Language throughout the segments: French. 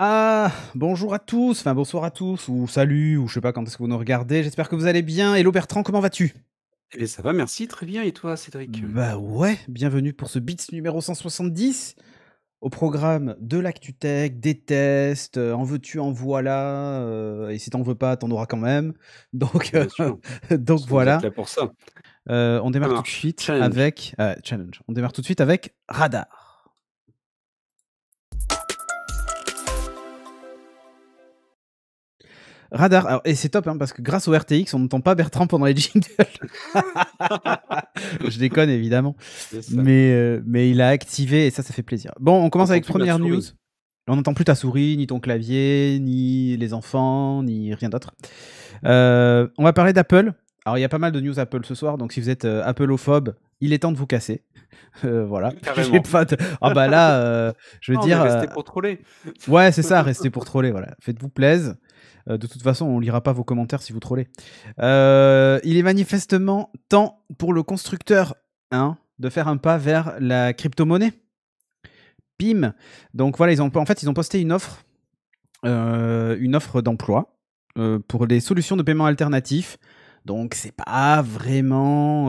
Ah, bonjour à tous, enfin bonsoir à tous, ou salut, ou je sais pas quand est-ce que vous nous regardez. J'espère que vous allez bien. Hello Bertrand, comment vas-tu? Eh ça va, merci, très bien et toi, Cédric? Bah ouais, bienvenue pour ce Beats numéro 170. Au programme de l'actu-tech, des tests, en veux-tu, en voilà, et si t'en veux pas, t'en auras quand même. Donc, Bien sûr, donc vous êtes voilà. là pour ça. On Ça démarre tout de marche. suite Challenge. avec challenge. On démarre tout de suite avec Radar. Radar, alors, et c'est top hein, parce que grâce au RTX, on n'entend pas Bertrand pendant les jingles. Je déconne évidemment, C'est ça. mais il a activé et ça fait plaisir. Bon, on On commence entend avec plus ma première news. souris. On n'entend plus ta souris, ni ton clavier, ni les enfants, ni rien d'autre. On va parler d'Apple. Alors, il y a pas mal de news Apple ce soir, donc si vous êtes Appleophobe, il est temps de vous casser. Voilà. J'ai Carrément. pas de... Ah bah là, je veux Ah, on est dire... resté pour troller. Ouais, c'est ça, restez pour troller, voilà. Faites-vous plaisir. De toute façon, on lira pas vos commentaires si vous trollez. Il est manifestement temps pour le constructeur hein, de faire un pas vers la crypto-monnaie. Bim. Donc voilà, en fait, ils ont posté une offre d'emploi pour des solutions de paiement alternatifs. Donc c'est pas vraiment...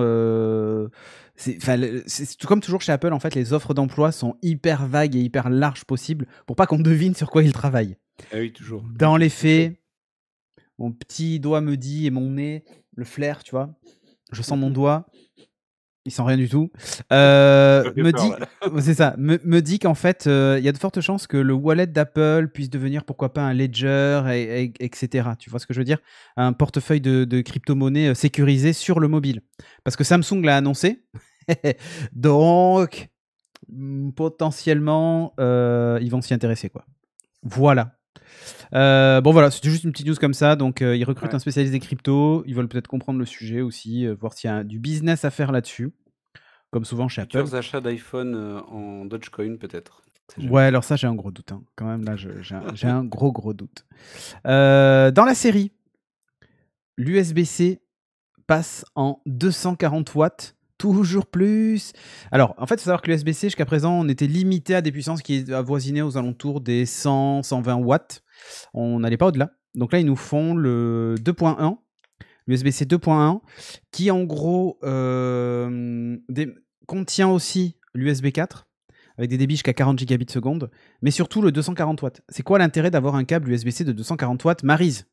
c'est tout comme toujours chez Apple, en fait, les offres d'emploi sont hyper vagues et hyper larges possibles pour pas qu'on devine sur quoi ils travaillent. Ah oui, toujours. Dans Logique, les tout fait. faits, mon petit doigt me dit et mon nez, le flair, tu vois, je sens mon doigt, il sent rien du tout, Ça fait me peur dit là. c'est ça, me dit qu'en fait, il y a de fortes chances que le wallet d'Apple puisse devenir pourquoi pas un ledger et Tu vois ce que je veux dire? Un portefeuille de crypto-monnaie, sécurisé sur le mobile. Parce que Samsung l'a annoncé, donc potentiellement, ils vont s'y intéresser, quoi. Voilà. Bon voilà, c'était juste une petite news comme ça. Donc ils recrutent Ouais. un spécialiste des cryptos. Ils veulent peut-être comprendre le sujet aussi, voir s'il y a du business à faire là-dessus, comme souvent chez Apple. Futurs achats d'iPhone, en Dogecoin peut-être, on sait Ouais, jamais. alors ça, j'ai un gros doute. Hein. Quand même, là, j'ai un gros doute. Dans la série, l'USB-C passe en 240 watts. Toujours plus. Alors, en fait, il faut savoir que l'USB-C, jusqu'à présent, on était limité à des puissances qui avoisinaient aux alentours des 100, 120 watts. On n'allait pas au-delà. Donc là, ils nous font le 2.1, l'USB-C 2.1, qui en gros contient aussi l'USB 4, avec des débits jusqu'à 40 gigabits seconde, mais surtout le 240 watts. C'est quoi l'intérêt d'avoir un câble USB-C de 240 watts, Maryse?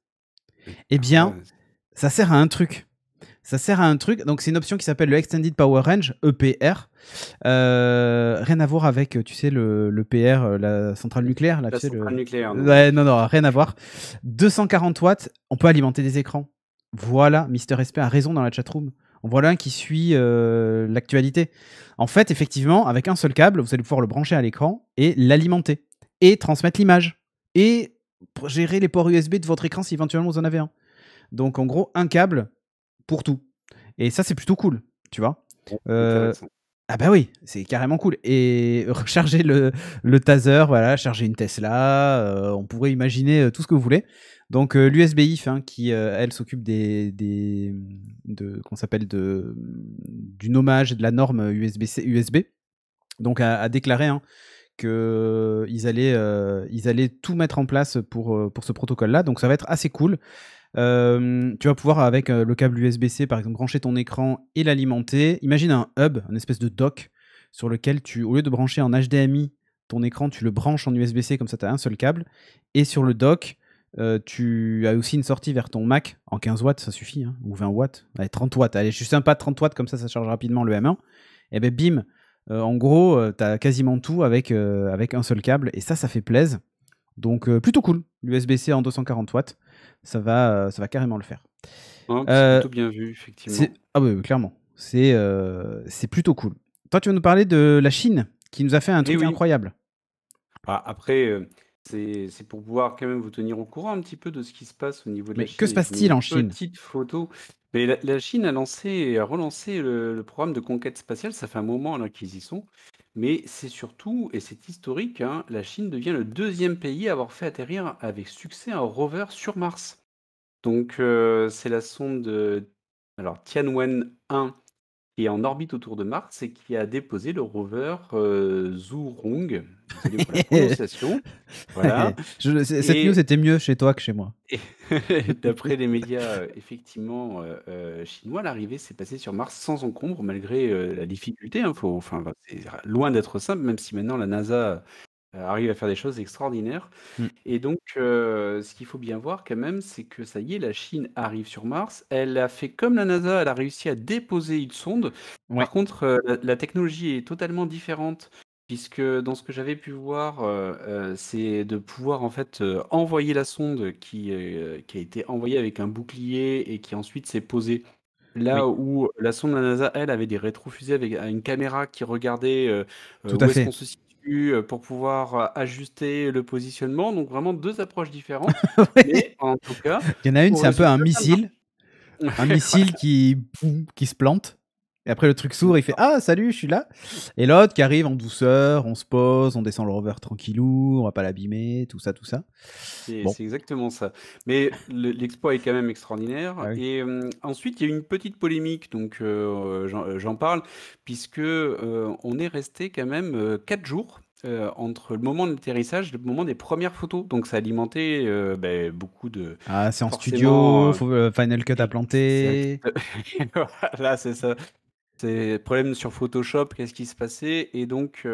Eh Alors là, bien, ça sert à un truc. Ça sert à un truc, donc c'est une option qui s'appelle le Extended Power Range, EPR. Rien à voir avec, tu sais, le PR, la centrale nucléaire, là, la tu sais, centrale nucléaire, non, Ouais, non, rien à voir. 240 watts, on peut alimenter des écrans. Voilà, Mister SP a raison dans la chatroom. En voilà un qui suit l'actualité. En fait, effectivement, avec un seul câble, vous allez pouvoir le brancher à l'écran et l'alimenter. Et transmettre l'image. Et gérer les ports USB de votre écran si éventuellement vous en avez un. Donc en gros, un câble pour tout. Et ça, c'est plutôt cool, tu vois. Euh, intéressant. ah bah oui, c'est carrément cool. Et recharger le taser, voilà, charger une Tesla, on pourrait imaginer tout ce que vous voulez. Donc l'USB IF, hein, qui elle s'occupe qu'on s'appelle du nommage de la norme USB. Donc a déclaré hein, ils allaient tout mettre en place pour ce protocole-là. Donc ça va être assez cool. Tu vas pouvoir, avec le câble USB-C, par exemple, brancher ton écran et l'alimenter. Imagine un hub, un espèce de dock, sur lequel au lieu de brancher en HDMI ton écran, tu le branches en USB-C, comme ça tu as un seul câble. Et sur le dock, tu as aussi une sortie vers ton Mac en 15 watts, ça suffit, hein, ou 20 watts. Allez, 30 watts. Allez, je suis sympa, 30 watts, comme ça charge rapidement le M1. Et ben bim, en gros, tu as quasiment tout avec un seul câble. Et ça fait plaisir. Donc plutôt cool, l'USB-C en 240 watts, ça va carrément le faire. Non, c'est Heu, plutôt bien vu, effectivement. ah oui, oui, clairement, c'est plutôt cool. Toi, tu veux nous parler de la Chine, qui nous a fait un Eh truc oui. incroyable. Après, c'est pour pouvoir quand même vous tenir au courant un petit peu de ce qui se passe au niveau de la Mais que Chine se et j'ai mis passe-t-il une en Chine? petite photo. Mais la Chine a lancé et a relancé le programme de conquête spatiale. Ça fait un moment là qu'ils y sont. Mais c'est surtout, et c'est historique, hein, la Chine devient le deuxième pays à avoir fait atterrir avec succès un rover sur Mars. Donc c'est la sonde alors Tianwen 1 qui est en orbite autour de Mars et qui a déposé le rover Zhurong. Désolé pour la prononciation. Voilà. Cette news Et, était mieux chez toi que chez moi. et d'après les médias effectivement chinois, l'arrivée s'est passée sur Mars sans encombre, malgré la difficulté. Enfin, c'est loin d'être simple, même si maintenant la NASA arrive à faire des choses extraordinaires. Mm. Et donc, ce qu'il faut bien voir quand même, c'est que ça y est, la Chine arrive sur Mars. Elle a fait comme la NASA, elle a réussi à déposer une sonde. Ouais, Par contre, la technologie est totalement différente, puisque dans ce que j'avais pu voir, c'est de pouvoir en fait envoyer la sonde qui a été envoyée avec un bouclier et qui ensuite s'est posée. oui, Là où la sonde de la NASA, elle, avait des rétrofusées avec une caméra qui regardait tout à où est-ce fait. qu'on se situe pour pouvoir ajuster le positionnement. Donc vraiment deux approches différentes. Ouais. Mais en tout cas, Il y en a une, au c'est un peu résultat, ça marche. un missile qui, boum, qui se plante. Et après, le truc s'ouvre, il fait Ah, salut, je suis là. Et l'autre qui arrive en douceur, on se pose, on descend le rover tranquillou, on va pas l'abîmer, tout ça, tout ça. Bon, C'est exactement ça. Mais l'exploit est quand même ah extraordinaire. oui. Et ensuite, il y a eu une petite polémique, donc j'en parle, puisque on est resté quand même 4 jours entre le moment de l'atterrissage et le moment des premières photos. Donc ça a alimenté beaucoup de... Ah, c'est en Forcément, studio, Final Cut à exact. planter. Voilà, c'est ça. C'est problème sur Photoshop, qu'est-ce qui se passait? Et donc,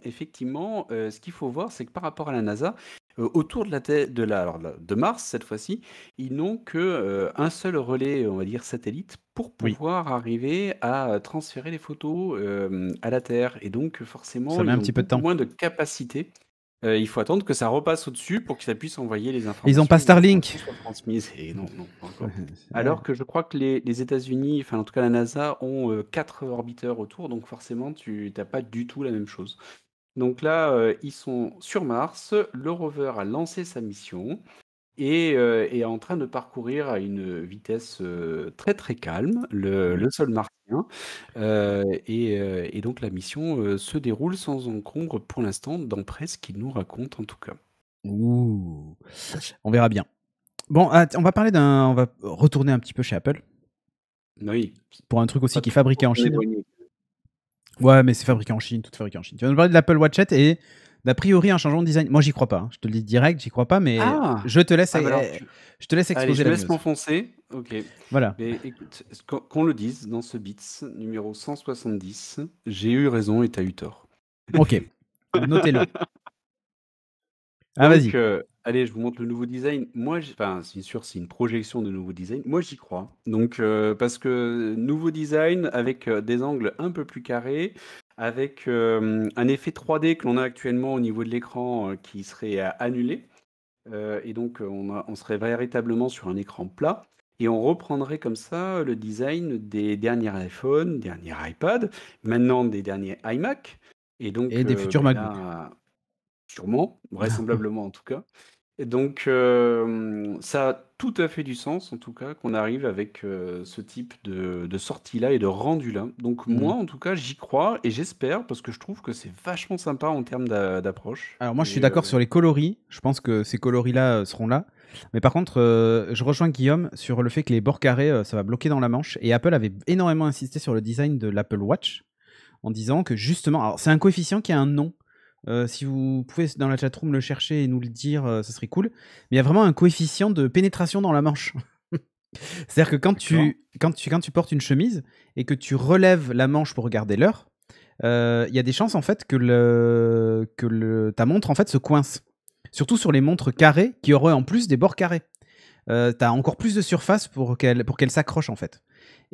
effectivement, ce qu'il faut voir, c'est que par rapport à la NASA, autour de la Terre, de Mars cette fois-ci, ils n'ont que un seul relais, on va dire satellite, pour Oui, pouvoir arriver à transférer les photos à la Terre. Et donc, ça forcément, met ils un ont petit peu de beaucoup temps. moins de capacité. Il faut attendre que ça repasse au-dessus pour que ça puisse envoyer les Et ils ont pas informations et que les Starlink. informations soient transmises. Et non, non, pas encore. Ouais. Alors que je crois que les États-Unis, enfin en tout cas la NASA, ont 4 orbiteurs autour, donc forcément tu n'as pas du tout la même chose. Donc là, ils sont sur Mars, le rover a lancé sa mission et est en train de parcourir à une vitesse très très calme Oui. le sol martien. Et donc la mission se déroule sans encombre pour l'instant, d'après ce qu'il nous raconte en tout cas. Ouh. On verra bien. Bon, on va parler on va retourner un petit peu chez Apple Oui, pour un truc aussi pas qui est trop fabriqué en s'en Chine. éloigner. Ouais, mais c'est fabriqué en Chine, tout est fabriqué en Chine. Tu vas nous parler de l'Apple Watch 7 et d'a priori un changement de design. Moi, j'y crois pas, hein. Je te le dis direct, j'y crois pas, mais Ah! je te laisse, Ah bah alors je te laisse allez, exposer je me la laisse news. m'enfoncer. OK. Voilà. Mais écoute, qu'on le dise dans ce Beats numéro 170, j'ai eu raison et tu as eu tort. Ok, notez-le. Ah, Donc, vas-y. allez, je vous montre le nouveau design. Moi, enfin, c'est sûr, c'est une projection de nouveau design. Moi, j'y crois. Donc, parce que nouveau design avec des angles un peu plus carrés, avec un effet 3D que l'on a actuellement au niveau de l'écran qui serait annulé. Et donc, on serait véritablement sur un écran plat. Et on reprendrait comme ça le design des derniers iPhone, derniers iPad, maintenant des derniers iMac. Et Et donc, des futurs MacBook. là, sûrement, vraisemblablement en tout cas. Et donc, ça a tout à fait du sens, en tout cas, qu'on arrive avec ce type de sortie-là et de rendu-là. Donc, Mhm. moi, en tout cas, j'y crois et j'espère parce que je trouve que c'est vachement sympa en termes d'approche. Alors moi, je suis Et d'accord sur les coloris. Je pense que ces coloris-là seront là. Mais par contre, je rejoins Guillaume sur le fait que les bords carrés, ça va bloquer dans la manche. Et Apple avait énormément insisté sur le design de l'Apple Watch en disant que justement, alors c'est un coefficient qui a un nom. Si vous pouvez dans la chatroom le chercher et nous le dire, ça serait cool. Mais il y a vraiment un coefficient de pénétration dans la manche. C'est-à-dire que d'accord. quand tu portes une chemise et que tu relèves la manche pour regarder l'heure, il y a des chances en fait que ta montre en fait se coince. Surtout sur les montres carrées qui auraient en plus des bords carrés. Tu as encore plus de surface pour qu'elle s'accroche en fait.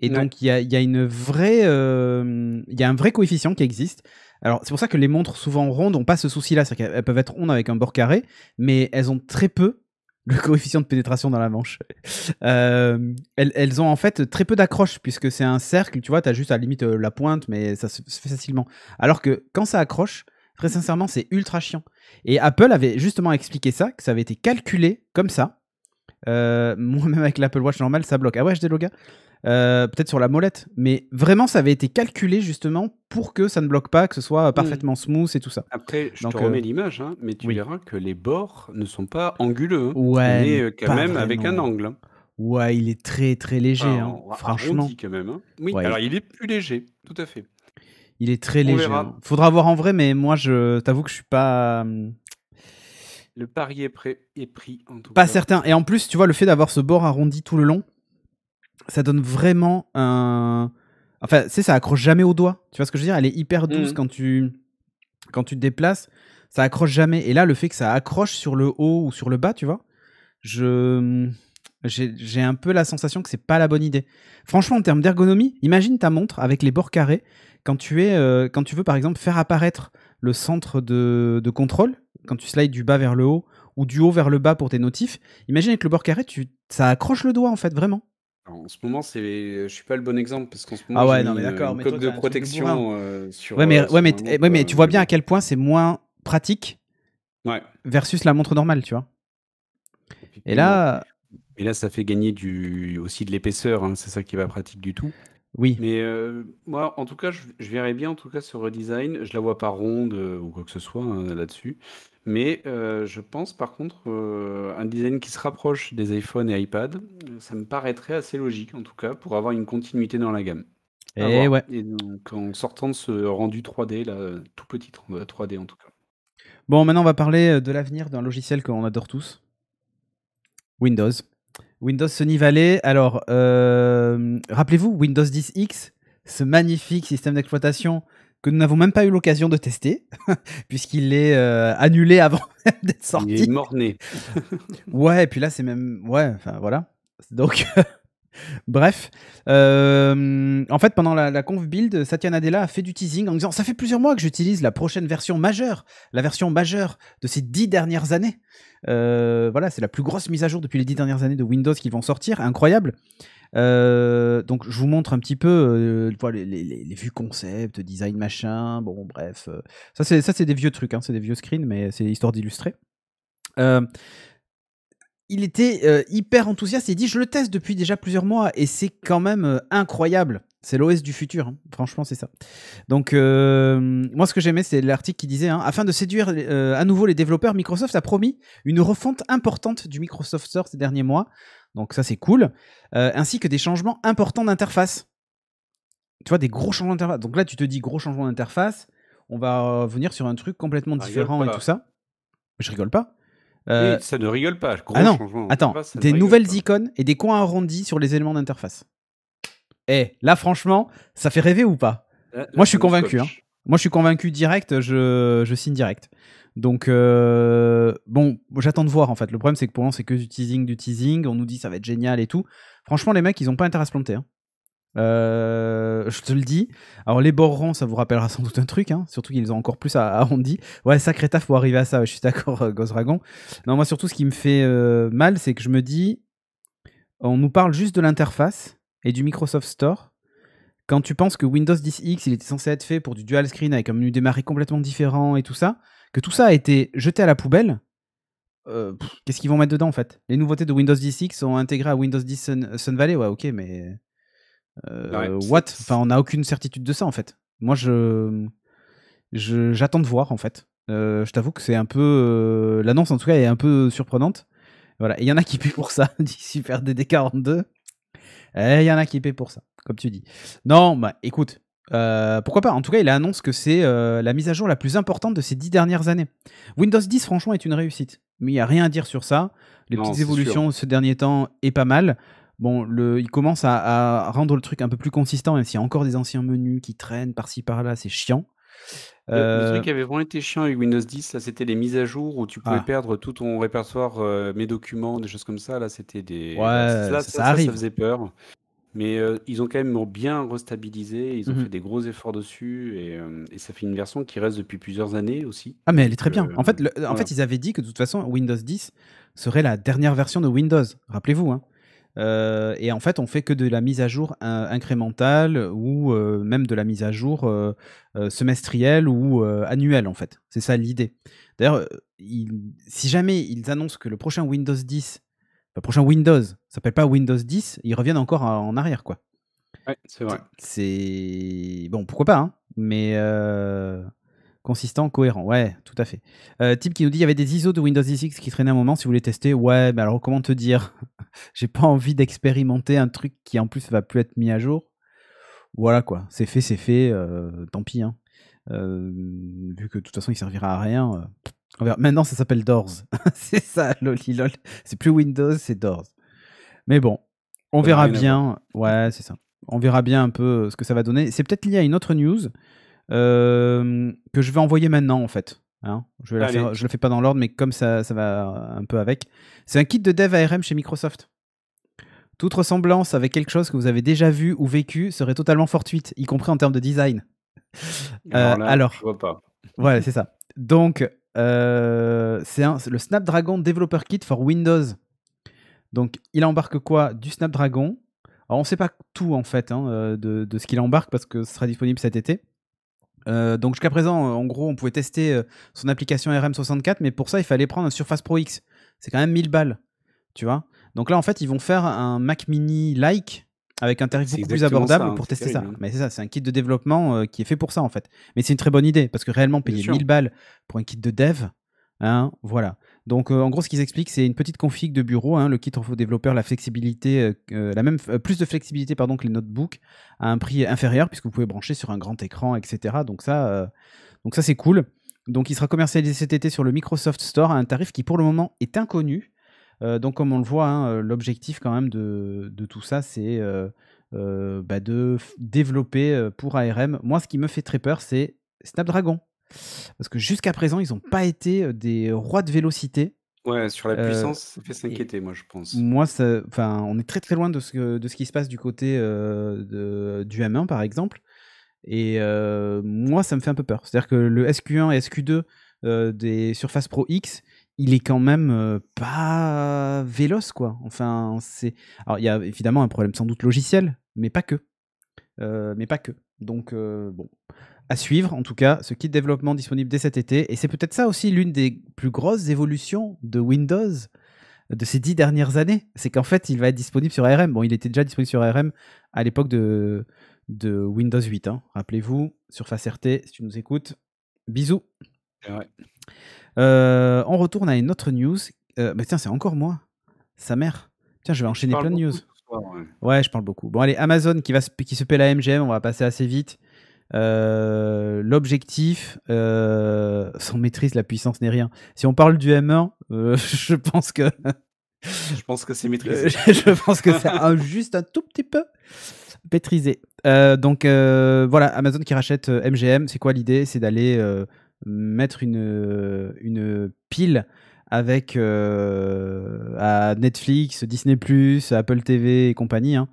Et Ouais. donc il y a une vraie, il y a un vrai coefficient qui existe. Alors c'est pour ça que les montres souvent rondes n'ont pas ce souci-là, c'est-à-dire qu'elles peuvent être rondes avec un bord carré, mais elles ont très peu le coefficient de pénétration dans la manche. Elles ont en fait très peu d'accroche puisque c'est un cercle, tu vois, tu as juste à la limite la pointe, mais ça se fait facilement. Alors que quand ça accroche, très sincèrement, c'est ultra chiant. Et Apple avait justement expliqué ça, que ça avait été calculé comme ça. Moi-même avec l'Apple Watch normal, ça bloque. Ah ouais, je déloga. Peut-être sur la molette. Mais vraiment, ça avait été calculé justement pour que ça ne bloque pas, que ce soit Mmh. parfaitement smooth et tout ça. Après, je te Donc, remets l'image, hein, mais tu oui. verras que les bords ne sont pas anguleux, hein. On Ouais, est mais quand pas même avec un vraiment. angle, hein. Ouais, il est très très léger, hein. Enfin, Franchement. arrondi quand même, hein. Oui, Ouais, alors il est plus léger, tout à fait. il est très On léger, hein. verra. Faudra voir en vrai, mais moi, je t'avoue que je suis pas, Le pari est pris, en tout pas cas. certain. Et en plus, tu vois, le fait d'avoir ce bord arrondi tout le long, ça donne vraiment un. Enfin, tu sais, ça accroche jamais au doigt. Tu vois ce que je veux dire? Elle est hyper douce Mmh. quand tu te déplaces. Ça accroche jamais. Et là, le fait que ça accroche sur le haut ou sur le bas, tu vois, je j'ai un peu la sensation que c'est pas la bonne idée. Franchement, en termes d'ergonomie, imagine ta montre avec les bords carrés quand tu veux par exemple faire apparaître le centre de contrôle, quand tu slides du bas vers le haut ou du haut vers le bas pour tes notifs. Imagine avec le bord carré, ça accroche le doigt en fait, vraiment. Alors, en ce moment, je suis pas le bon exemple parce qu'en ce moment, Ah j'ai ouais, non mis mais d'accord, une mais toi coque tu de as un truc de bourrin. protection, Ouais, mais, ouais, sur ma ouais, montre, mais tu vois mais bien à bon. quel point c'est moins pratique Ouais, versus la montre normale, tu vois. Et effectivement. là, Et là, ça fait gagner aussi de l'épaisseur, hein, c'est ça qui est pas pratique du tout. oui. Mais moi, en tout cas, je verrais bien en tout cas ce redesign. Je la vois pas ronde ou quoi que ce soit hein, là-dessus. Mais je pense par contre un design qui se rapproche des iPhone et iPad, ça me paraîtrait assez logique en tout cas pour avoir une continuité dans la gamme. À Et voir. ouais. Et donc en sortant de ce rendu 3D là, tout petit 3D en tout cas. Bon, maintenant on va parler de l'avenir d'un logiciel qu'on adore tous, Windows. Windows Sony Valley. Alors, rappelez-vous, Windows 10 X, ce magnifique système d'exploitation que nous n'avons même pas eu l'occasion de tester, puisqu'il est annulé avant même d'être Il est sorti. mort-né. Ouais, et puis là, c'est même. Ouais, enfin voilà. Donc, bref. En fait, pendant la conf build, Satya Nadella a fait du teasing en disant ça fait plusieurs mois que j'utilise la prochaine version majeure, la version majeure de ces 10 dernières années. Voilà, c'est la plus grosse mise à jour depuis les 10 dernières années de Windows qui vont sortir. Incroyable. Donc, je vous montre un petit peu les vues concept, design machin. Bon, bref. Ça, c'est des vieux trucs, hein, c'est des vieux screens, mais c'est histoire d'illustrer. Il était hyper enthousiaste. Il dit je le teste depuis déjà plusieurs mois et c'est quand même incroyable. C'est l'OS du futur, hein. Franchement, c'est ça. Donc, moi, ce que j'aimais, c'est l'article qui disait hein, afin de séduire à nouveau les développeurs, Microsoft a promis une refonte importante du Microsoft Store ces derniers mois. Donc, ça, c'est cool. Ainsi que des changements importants d'interface. Tu vois, des gros changements d'interface. Donc là, tu te dis gros changements d'interface. On va venir sur un truc complètement Ça rigole différent et tout pas. ça. Je rigole pas. Euh, Oui, ça ne rigole pas. ah Gros non, changement attends, d'interface, ça ne des rigole nouvelles pas. icônes et des coins arrondis sur les éléments d'interface. Là, franchement, ça fait rêver ou pas? Là, Moi, je suis ça me convaincu. Hein. scotche. Moi, je suis convaincu direct, je signe direct. Donc, bon, j'attends de voir en fait. Le problème, c'est que pour l'instant, c'est que du teasing. On nous dit ça va être génial et tout. Franchement, les mecs, ils ont pas intérêt à se planter. Hein. Je te le dis. Alors, les bords ronds, ça vous rappellera sans doute un truc, hein, surtout qu'ils ont encore plus arrondi. Ouais, sacré taf pour arriver à ça. Ouais, je suis d'accord, Ghost-Dragon. Non, moi, surtout, ce qui me fait mal, c'est que je me dis, on nous parle juste de l'interface et du Microsoft Store. Quand tu penses que Windows 10 X, il était censé être fait pour du dual screen avec un menu démarré complètement différent et tout ça, que tout ça a été jeté à la poubelle, qu'est-ce qu'ils vont mettre dedans en fait? Les nouveautés de Windows 10 X sont intégrées à Windows 10 Sun Valley, ouais, ok, mais Ouais, what? Enfin, on n'a aucune certitude de ça en fait. Moi, j'attends de voir en fait. Je t'avoue que c'est un peu. L'annonce en tout cas est un peu surprenante. Voilà. Et il y en a qui paient pour ça, dit Super DD42. Il y en a qui paient pour ça, comme tu dis. Non, bah écoute, pourquoi pas. En tout cas, il annonce que c'est la mise à jour la plus importante de ces 10 dernières années. Windows 10, franchement, est une réussite. Mais il n'y a rien à dire sur ça. Les non, petites c'est sûr. évolutions ce dernier temps est pas mal. Bon, il commence à rendre le truc un peu plus consistant, même s'il y a encore des anciens menus qui traînent par-ci par-là, c'est chiant. Le truc qui avait vraiment été chiant avec Windows 10, là, c'était les mises à jour où tu pouvais Ah, perdre tout ton répertoire, mes documents, des choses comme ça. Là, c'était des là, ouais, ça ça arrive. faisait peur. Mais ils ont quand même bien restabilisé, ils ont Mhm. fait des gros efforts dessus et ça fait une version qui reste depuis plusieurs années aussi. Ah, mais elle est Donc très bien. En fait, voilà. ils avaient dit que de toute façon, Windows 10 serait la dernière version de Windows. Rappelez-vous. Hein. Et en fait, on fait que de la mise à jour incrémentale ou même de la mise à jour semestrielle ou annuelle, en fait. C'est ça l'idée. D'ailleurs, si jamais ils annoncent que le prochain Windows 10, le prochain Windows s'appelle pas Windows 10, ils reviennent encore en arrière, quoi. Ouais, c'est vrai. C'est bon, pourquoi pas, hein, mais Consistant, cohérent. Ouais, tout à fait. Type qui nous dit il y avait des ISO de Windows 10X qui traînaient un moment si vous voulez tester. Ouais, mais alors comment te dire j'ai pas envie d'expérimenter un truc qui en plus va plus être mis à jour. Voilà quoi, c'est fait, tant pis. Hein. Vu que de toute façon il servira à rien. On verra. Maintenant ça s'appelle Doors. C'est ça, lolilol. C'est plus Windows, c'est Doors. Mais bon, on verra bien. Ouais, c'est ça. On verra bien un peu ce que ça va donner. C'est peut-être lié à une autre news que je vais envoyer maintenant en fait. Hein, je le fais pas dans l'ordre, mais comme ça va un peu avec. C'est un kit de dev ARM chez Microsoft. Toute ressemblance avec quelque chose que vous avez déjà vu ou vécu serait totalement fortuite, y compris en termes de design. Alors, je vois pas. Ouais, c'est ça. Donc, c'est le Snapdragon Developer Kit for Windows. Donc, il embarque quoi? Du Snapdragon. Alors, on ne sait pas tout en fait de ce qu'il embarque parce que ce sera disponible cet été. Donc jusqu'à présent, en gros, on pouvait tester son application RM64, mais pour ça, il fallait prendre un Surface Pro X. C'est quand même 1000 balles, tu vois. Donc là, en fait, ils vont faire un Mac Mini-like avec un tarif beaucoup plus abordable pour tester ça. Mais c'est ça, c'est un kit de développement qui est fait pour ça, en fait. Mais c'est une très bonne idée, parce que réellement, payer 1000 balles pour un kit de dev, hein, voilà. Donc en gros, ce qu'ils expliquent, c'est une petite config de bureau. Hein, le kit offre aux développeurs la flexibilité, plus de flexibilité que les notebooks, à un prix inférieur, puisque vous pouvez brancher sur un grand écran, etc. Donc ça c'est cool. Donc il sera commercialisé cet été sur le Microsoft Store à un tarif qui pour le moment est inconnu. Donc comme on le voit, hein, l'objectif quand même de tout ça, c'est de développer pour ARM. Moi, ce qui me fait très peur, c'est Snapdragon. Parce que jusqu'à présent, ils n'ont pas été des rois de vélocité. Ouais, sur la puissance, ça fait s'inquiéter, moi, je pense. Moi, on est très très loin de ce qui se passe du côté du M1, par exemple. Et moi, ça me fait un peu peur. C'est-à-dire que le SQ1 et SQ2 des Surface Pro X, il est quand même pas véloce, quoi. Enfin, alors, il y a évidemment un problème sans doute logiciel, mais pas que. Donc, bon. À suivre, en tout cas, ce kit de développement disponible dès cet été. Et c'est peut-être ça aussi l'une des plus grosses évolutions de Windows de ces 10 dernières années. C'est qu'en fait, il va être disponible sur ARM. Bon, il était déjà disponible sur ARM à l'époque de Windows 8. Hein. Rappelez-vous, Surface RT, si tu nous écoutes. Bisous. Ouais. On retourne à une autre news. Mais tiens, c'est encore moi. Sa mère. Tiens, je vais enchaîner plein de news. Ouais, je parle beaucoup. Bon, allez, Amazon qui se paie la MGM. On va passer assez vite. L'objectif, sans maîtrise, la puissance n'est rien. Si on parle du M1, je pense que c'est maîtrisé. Je pense que c'est juste un tout petit peu maîtrisé. Donc voilà, Amazon qui rachète MGM. C'est quoi l'idée? C'est d'aller mettre une pile avec à Netflix, Disney+, Apple TV et compagnie. Hein.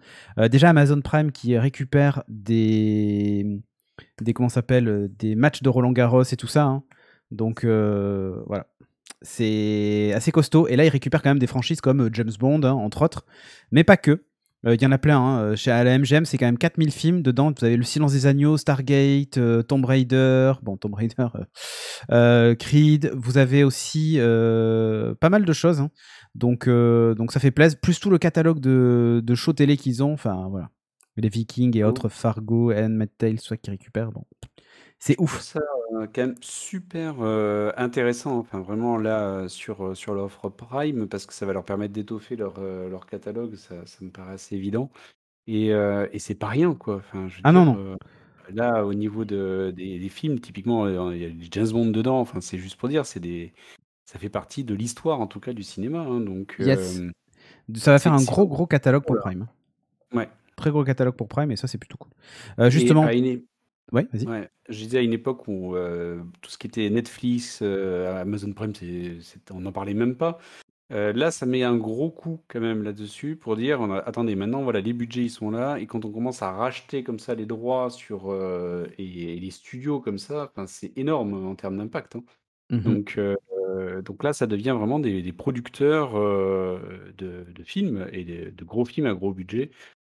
Déjà Amazon Prime qui récupère des matchs de Roland-Garros et tout ça. Hein. Donc voilà, c'est assez costaud. Et là, ils récupèrent quand même des franchises comme James Bond, hein, entre autres, mais pas que. Il y en a plein. Hein. À la MGM, c'est quand même 4000 films. Dedans, vous avez Le Silence des Agneaux, Stargate, Tomb Raider, Creed. Vous avez aussi pas mal de choses. Hein. Donc ça fait plaisir. Plus tout le catalogue de shows télé qu'ils ont. Enfin, voilà. Les Vikings et autres, Fargo, Handmaid's Tale, soit qui récupèrent. Bon. C'est ouf. Ça, quand même super intéressant. Enfin, vraiment là sur l'offre Prime, parce que ça va leur permettre d'étoffer leur catalogue. Ça me paraît assez évident. Et c'est pas rien, quoi. Enfin, je veux dire, non. Là, au niveau des films, typiquement, il y a des James Bond dedans. Enfin, c'est juste pour dire, ça fait partie de l'histoire, en tout cas, du cinéma. Hein, donc, yes. Ça va faire un gros catalogue pour Prime. Ouais. Très gros catalogue pour Prime, et ça, c'est plutôt cool. Justement. Ouais, vas-y. Ouais, je disais à une époque où tout ce qui était Netflix, Amazon Prime, on n'en parlait même pas. Là, ça met un gros coup quand même là-dessus pour dire, attendez, maintenant, voilà, les budgets, ils sont là, et quand on commence à racheter comme ça les droits sur et les studios comme ça, c'est énorme en termes d'impact. Hein. Donc là, ça devient vraiment des producteurs de films et de gros films à gros budget.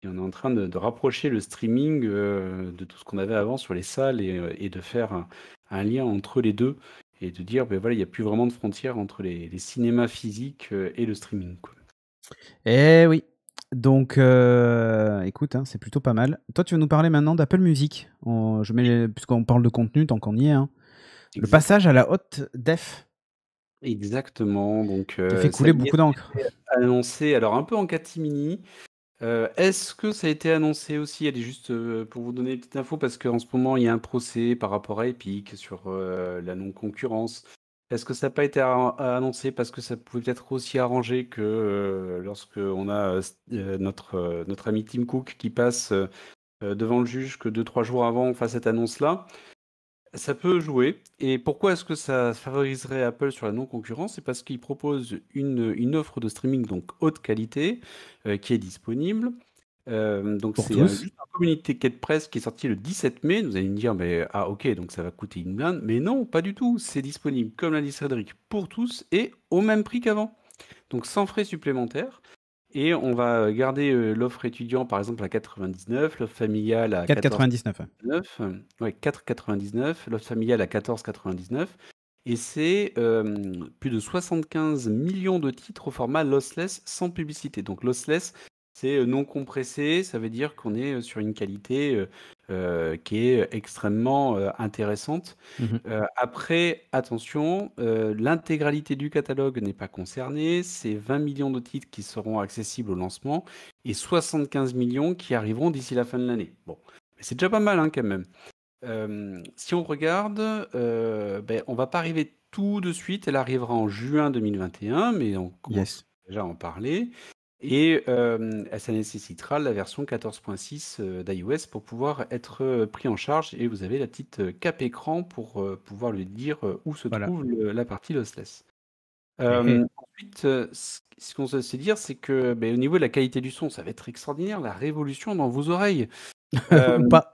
Et on est en train de rapprocher le streaming de tout ce qu'on avait avant sur les salles et de faire un lien entre les deux et de dire, ben voilà, il n'y a plus vraiment de frontières entre les cinémas physiques et le streaming. Quoi. Eh oui. Donc, écoute, hein, c'est plutôt pas mal. Toi, tu veux nous parler maintenant d'Apple Music. Puisqu'on parle de contenu, tant qu'on y est. Hein. Le passage à la haute def Exactement, donc qui a fait ça couler y est, beaucoup d'encre. annoncé, alors un peu en catimini. Est-ce que ça a été annoncé aussi? Allez, juste pour vous donner une petite info, parce qu'en ce moment, il y a un procès par rapport à Epic sur la non-concurrence. Est-ce que ça n'a pas été annoncé parce que ça pouvait peut-être aussi arranger que lorsque on a notre ami Tim Cook qui passe devant le juge, que 2-3 jours avant on fasse cette annonce-là? Ça peut jouer. Et pourquoi est-ce que ça favoriserait Apple sur la non-concurrence? C'est parce qu'ils proposent une offre de streaming donc haute qualité qui est disponible. Donc Pour c'est tous. juste un communiqué de presse qui est sorti le 17 mai. Vous allez me dire, mais ah ok, donc ça va coûter une blinde. Mais non, pas du tout. C'est disponible, comme l'a dit Cédric, pour tous et au même prix qu'avant. Donc sans frais supplémentaires. Et on va garder l'offre étudiant par exemple à 99, l'offre familiale à 4,99. 14,99, ouais, 4,99, l'offre familiale à 14,99. Et c'est plus de 75 millions de titres au format lossless sans publicité. Donc lossless, c'est non compressé, ça veut dire qu'on est sur une qualité qui est extrêmement intéressante. Mhm. Après, attention, l'intégralité du catalogue n'est pas concernée. C'est 20 millions de titres qui seront accessibles au lancement et 75 millions qui arriveront d'ici la fin de l'année. Bon, mais c'est déjà pas mal hein, quand même. Si on regarde, on va pas arriver tout de suite. Elle arrivera en juin 2021, mais on commence déjà à en parler. Et ça nécessitera la version 14.6 d'iOS pour pouvoir être pris en charge. Et vous avez la petite cape écran pour pouvoir lui dire où se Voilà. trouve la partie lossless. Eh. Ensuite, ce qu'on sait se dire, c'est que au niveau de la qualité du son, ça va être extraordinaire, la révolution dans vos oreilles. Ou pas.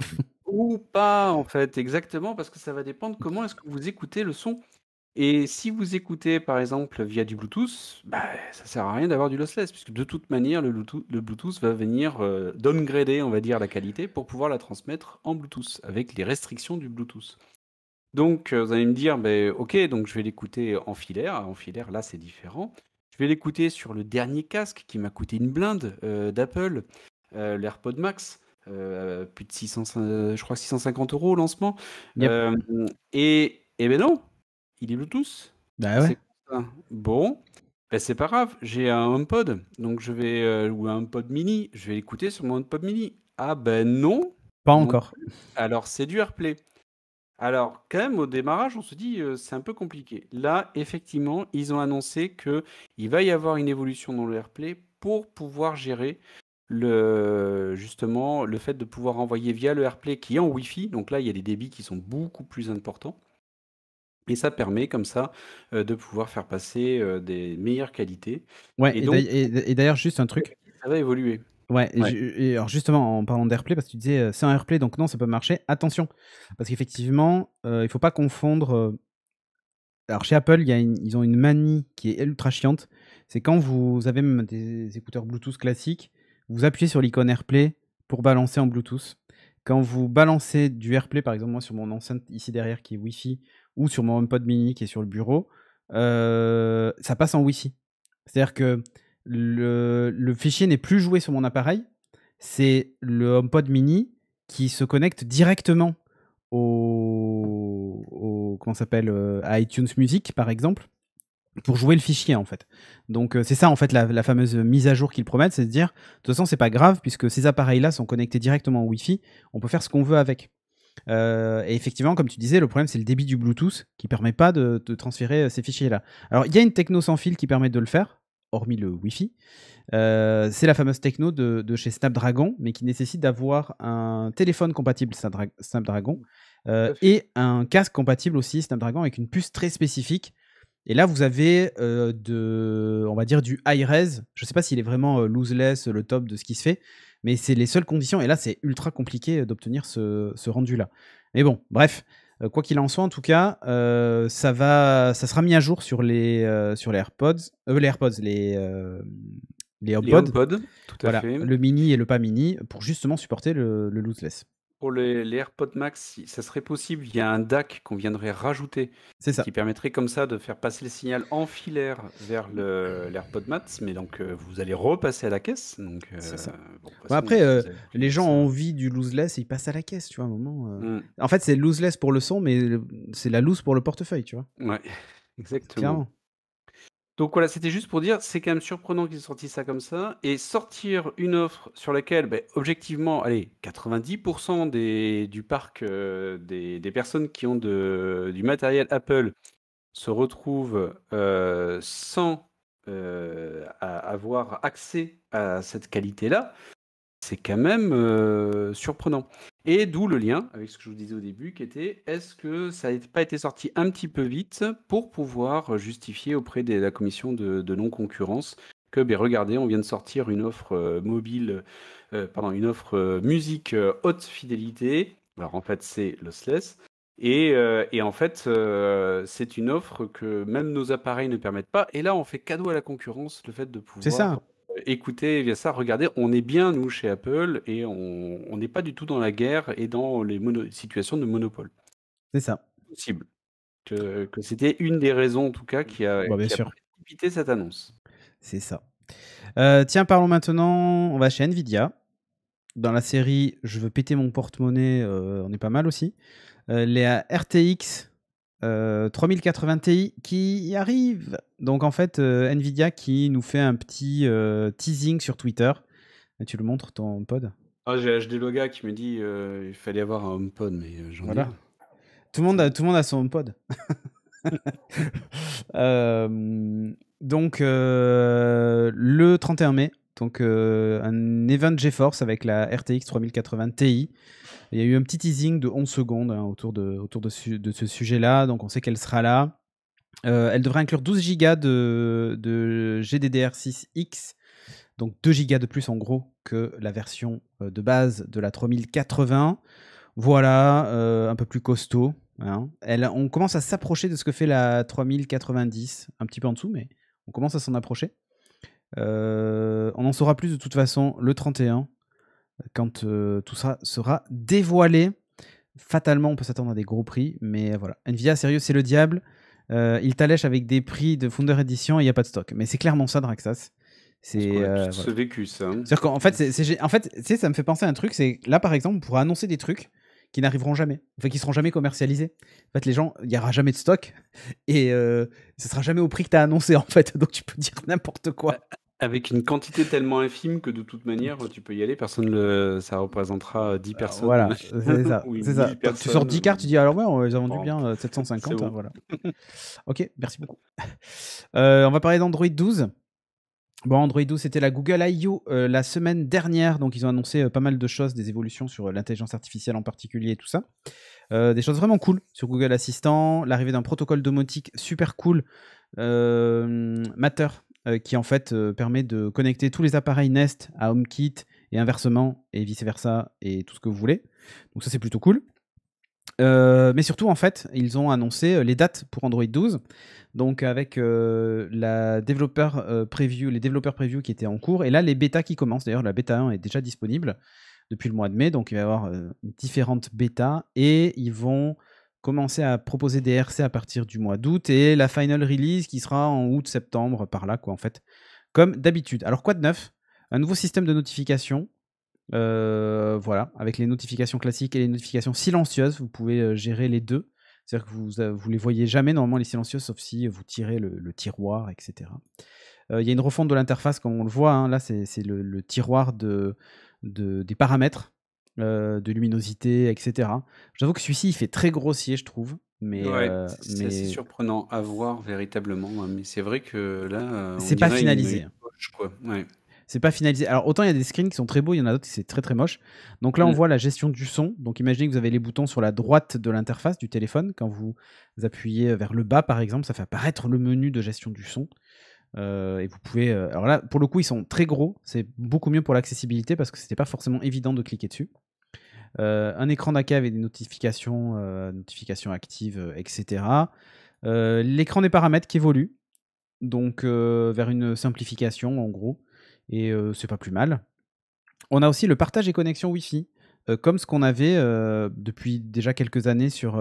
Ou pas, en fait, exactement, parce que ça va dépendre comment est-ce que vous écoutez le son. Et si vous écoutez, par exemple, via du Bluetooth, ça sert à rien d'avoir du lossless, puisque de toute manière, le Bluetooth va venir downgrader, on va dire, la qualité pour pouvoir la transmettre en Bluetooth, avec les restrictions du Bluetooth. Donc, vous allez me dire, ok, donc je vais l'écouter en filaire. En filaire, là, c'est différent. Je vais l'écouter sur le dernier casque qui m'a coûté une blinde d'Apple, l'AirPod Max. Plus de 600, je crois 650 € au lancement. Yep. Et ben non, il est Bluetooth. Bah Mais ouais. c'est quoi ça? Bon, c'est pas grave, j'ai un HomePod, donc je vais ou un HomePod mini, je vais l'écouter sur mon HomePod mini. Ah ben non, Pas non encore. plus. Alors c'est du AirPlay. Alors quand même au démarrage, on se dit c'est un peu compliqué. Là, effectivement, ils ont annoncé que il va y avoir une évolution dans le AirPlay pour pouvoir gérer justement le fait de pouvoir envoyer via le AirPlay qui est en Wi-Fi. Donc là, il y a des débits qui sont beaucoup plus importants. Et ça permet comme ça de pouvoir faire passer des meilleures qualités. Ouais, Et donc, et d'ailleurs, juste un truc. ça va évoluer. Ouais, Ouais. et alors justement, en parlant d'AirPlay, parce que tu disais c'est un AirPlay, donc non, ça peut marcher. Attention, parce qu'effectivement, il faut pas confondre. Alors chez Apple, ils ont une manie qui est ultra chiante. C'est quand vous avez même des écouteurs Bluetooth classiques, vous appuyez sur l'icône AirPlay pour balancer en Bluetooth. Quand vous balancez du AirPlay, par exemple, moi sur mon enceinte ici derrière qui est Wi-Fi, ou sur mon HomePod mini qui est sur le bureau, ça passe en Wi-Fi. C'est-à-dire que le fichier n'est plus joué sur mon appareil, c'est le HomePod mini qui se connecte directement comment ça s'appelle, à iTunes Music par exemple, pour jouer le fichier en fait. Donc c'est ça en fait la fameuse mise à jour qu'ils promettent, c'est de dire de toute façon c'est pas grave puisque ces appareils-là sont connectés directement au Wi-Fi, on peut faire ce qu'on veut avec. Et effectivement, comme tu disais, le problème c'est le débit du Bluetooth qui permet pas de transférer ces fichiers-là. Alors il y a une techno sans fil qui permet de le faire, hormis le Wi-Fi. C'est la fameuse techno de chez Snapdragon, mais qui nécessite d'avoir un téléphone compatible Snapdragon et un casque compatible aussi Snapdragon avec une puce très spécifique. Et là, vous avez on va dire du high res. Je ne sais pas s'il est vraiment lossless, le top de ce qui se fait, mais c'est les seules conditions. Et là, c'est ultra compliqué d'obtenir ce rendu-là. Mais bon, bref, quoi qu'il en soit, en tout cas, ça sera mis à jour sur les AirPods, les Les HomePod. HomePod, tout à Voilà, fait. le mini et le pas mini, pour justement supporter le lossless. pour les AirPods Max, ça serait possible, il y a un DAC qu'on viendrait rajouter C'est et qui ça. permettrait comme ça de faire passer le signal en filaire vers l'AirPod Max, mais donc vous allez repasser à la caisse. Donc C'est ça. bon, de toute Bon, façon, après, si vous avez les pris gens ont ça. envie du loseless et ils passent à la caisse, tu vois, à un moment. Hmm, En fait, c'est loseless pour le son, mais c'est la loose pour le portefeuille, tu vois. ouais, exactement. Clairement. Donc voilà, c'était juste pour dire, c'est quand même surprenant qu'ils aient sorti ça comme ça, et sortir une offre sur laquelle, objectivement, allez, 90% du parc des personnes qui ont du matériel Apple se retrouvent sans avoir accès à cette qualité-là, c'est quand même surprenant. Et d'où le lien avec ce que je vous disais au début, qui était, est-ce que ça n'a pas été sorti un petit peu vite pour pouvoir justifier auprès de la commission de non-concurrence que, regardez, on vient de sortir une offre mobile, pardon, une offre musique haute fidélité. Alors en fait, c'est lossless. Et en fait, c'est une offre que même nos appareils ne permettent pas. Et là, on fait cadeau à la concurrence le fait de C'est pouvoir ça. écoutez via ça, regardez, on est bien, nous, chez Apple, et on n'est pas du tout dans la guerre et dans les situations de monopole. C'est ça. Possible. Que c'était une des raisons, en tout cas, Bon, bien qui a sûr. précipité cette annonce. C'est ça. Tiens, parlons maintenant. On va chez Nvidia. Dans la série Je veux péter mon porte-monnaie, on est pas mal aussi. Les RTX 3080 Ti qui arrivent. Donc en fait, Nvidia qui nous fait un petit teasing sur Twitter. Et tu le montres ton pod. Ah, j'ai HD Loga qui me dit il fallait avoir un HomePod, mais j'en ai Voilà. un. Tout le monde a son HomePod. Donc le 31 mai, donc un event GeForce avec la RTX 3080 Ti. Il y a eu un petit teasing de 11 secondes autour de ce sujet-là, donc on sait qu'elle sera là. Elle devrait inclure 12 Go de GDDR6X, donc 2 Go de plus en gros que la version de base de la 3080. Voilà, un peu plus costaud. Hein. On commence à s'approcher de ce que fait la 3090, un petit peu en dessous, mais on commence à s'en approcher. On en saura plus de toute façon le 31, quand tout ça sera dévoilé. Fatalement, on peut s'attendre à des gros prix, mais voilà. Nvidia, sérieux, c'est le diable. Il t'allèche avec des prix de Founder Edition et il n'y a pas de stock. Mais c'est clairement ça, Draxas. Je pense qu'on a tous Voilà. vécu ça. Hein. C'est-à-dire qu'en fait, en fait, tu sais, ça me fait penser à un truc, c'est là par exemple, on pourrait annoncer des trucs qui n'arriveront jamais, enfin qui seront jamais commercialisés. En fait, les gens, il y aura jamais de stock et ce sera jamais au prix que tu as annoncé en fait. Donc tu peux dire n'importe quoi. Avec une quantité tellement infime que de toute manière, tu peux y aller, ça représentera 10 personnes. Voilà, c'est ça, ou c'est ça. 1000 Donc, tu sors 10 personnes. cartes, tu dis alors ouais, on les a vendues Bon, bien c'est 750, bon. voilà. Ok, merci beaucoup. On va parler d'Android 12. Bon, Android 12, c'était la Google I.O. La semaine dernière, donc ils ont annoncé pas mal de choses, des évolutions sur l'intelligence artificielle en particulier et tout ça. Des choses vraiment cool sur Google Assistant, l'arrivée d'un protocole domotique super cool, Matter, qui en fait permet de connecter tous les appareils Nest à HomeKit et inversement, et vice-versa, et tout ce que vous voulez. Donc ça, c'est plutôt cool. Mais surtout, en fait, ils ont annoncé les dates pour Android 12. Donc avec les développeurs preview qui étaient en cours. Et là, les bêtas qui commencent. D'ailleurs, la bêta 1 est déjà disponible depuis le mois de mai. Donc il va y avoir différentes bêtas. Et ils vont commencer à proposer des RC à partir du mois d'août. Et la final release qui sera en août-septembre, par là, quoi, en fait. Comme d'habitude. Alors, quoi de neuf? Un nouveau système de notification. Voilà, avec les notifications classiques et les notifications silencieuses, vous pouvez gérer les deux. C'est-à-dire que vous les voyez jamais normalement les silencieuses, sauf si vous tirez le tiroir, etc. Il y a une refonte de l'interface, comme on le voit. Hein, là, c'est le tiroir des paramètres, de luminosité, etc. J'avoue que celui-ci, il fait très grossier, je trouve. Mais, Ouais, c'est assez surprenant à voir véritablement. Hein, mais c'est vrai que là, on c'est pas dirait une finalisé. poche, quoi. Ouais. C'est pas finalisé. Alors autant il y a des screens qui sont très beaux, il y en a d'autres qui c'est très très moche. Donc là on voit la gestion du son. Donc imaginez que vous avez les boutons sur la droite de l'interface du téléphone. Quand vous appuyez vers le bas par exemple, ça fait apparaître le menu de gestion du son. Et vous pouvez... alors là pour le coup ils sont très gros. C'est beaucoup mieux pour l'accessibilité parce que c'était pas forcément évident de cliquer dessus. Un écran d'accueil avec des notifications actives, etc. L'écran des paramètres qui évolue. Donc vers une simplification en gros. Et c'est pas plus mal. On a aussi le partage et connexion Wi-Fi. comme ce qu'on avait depuis déjà quelques années sur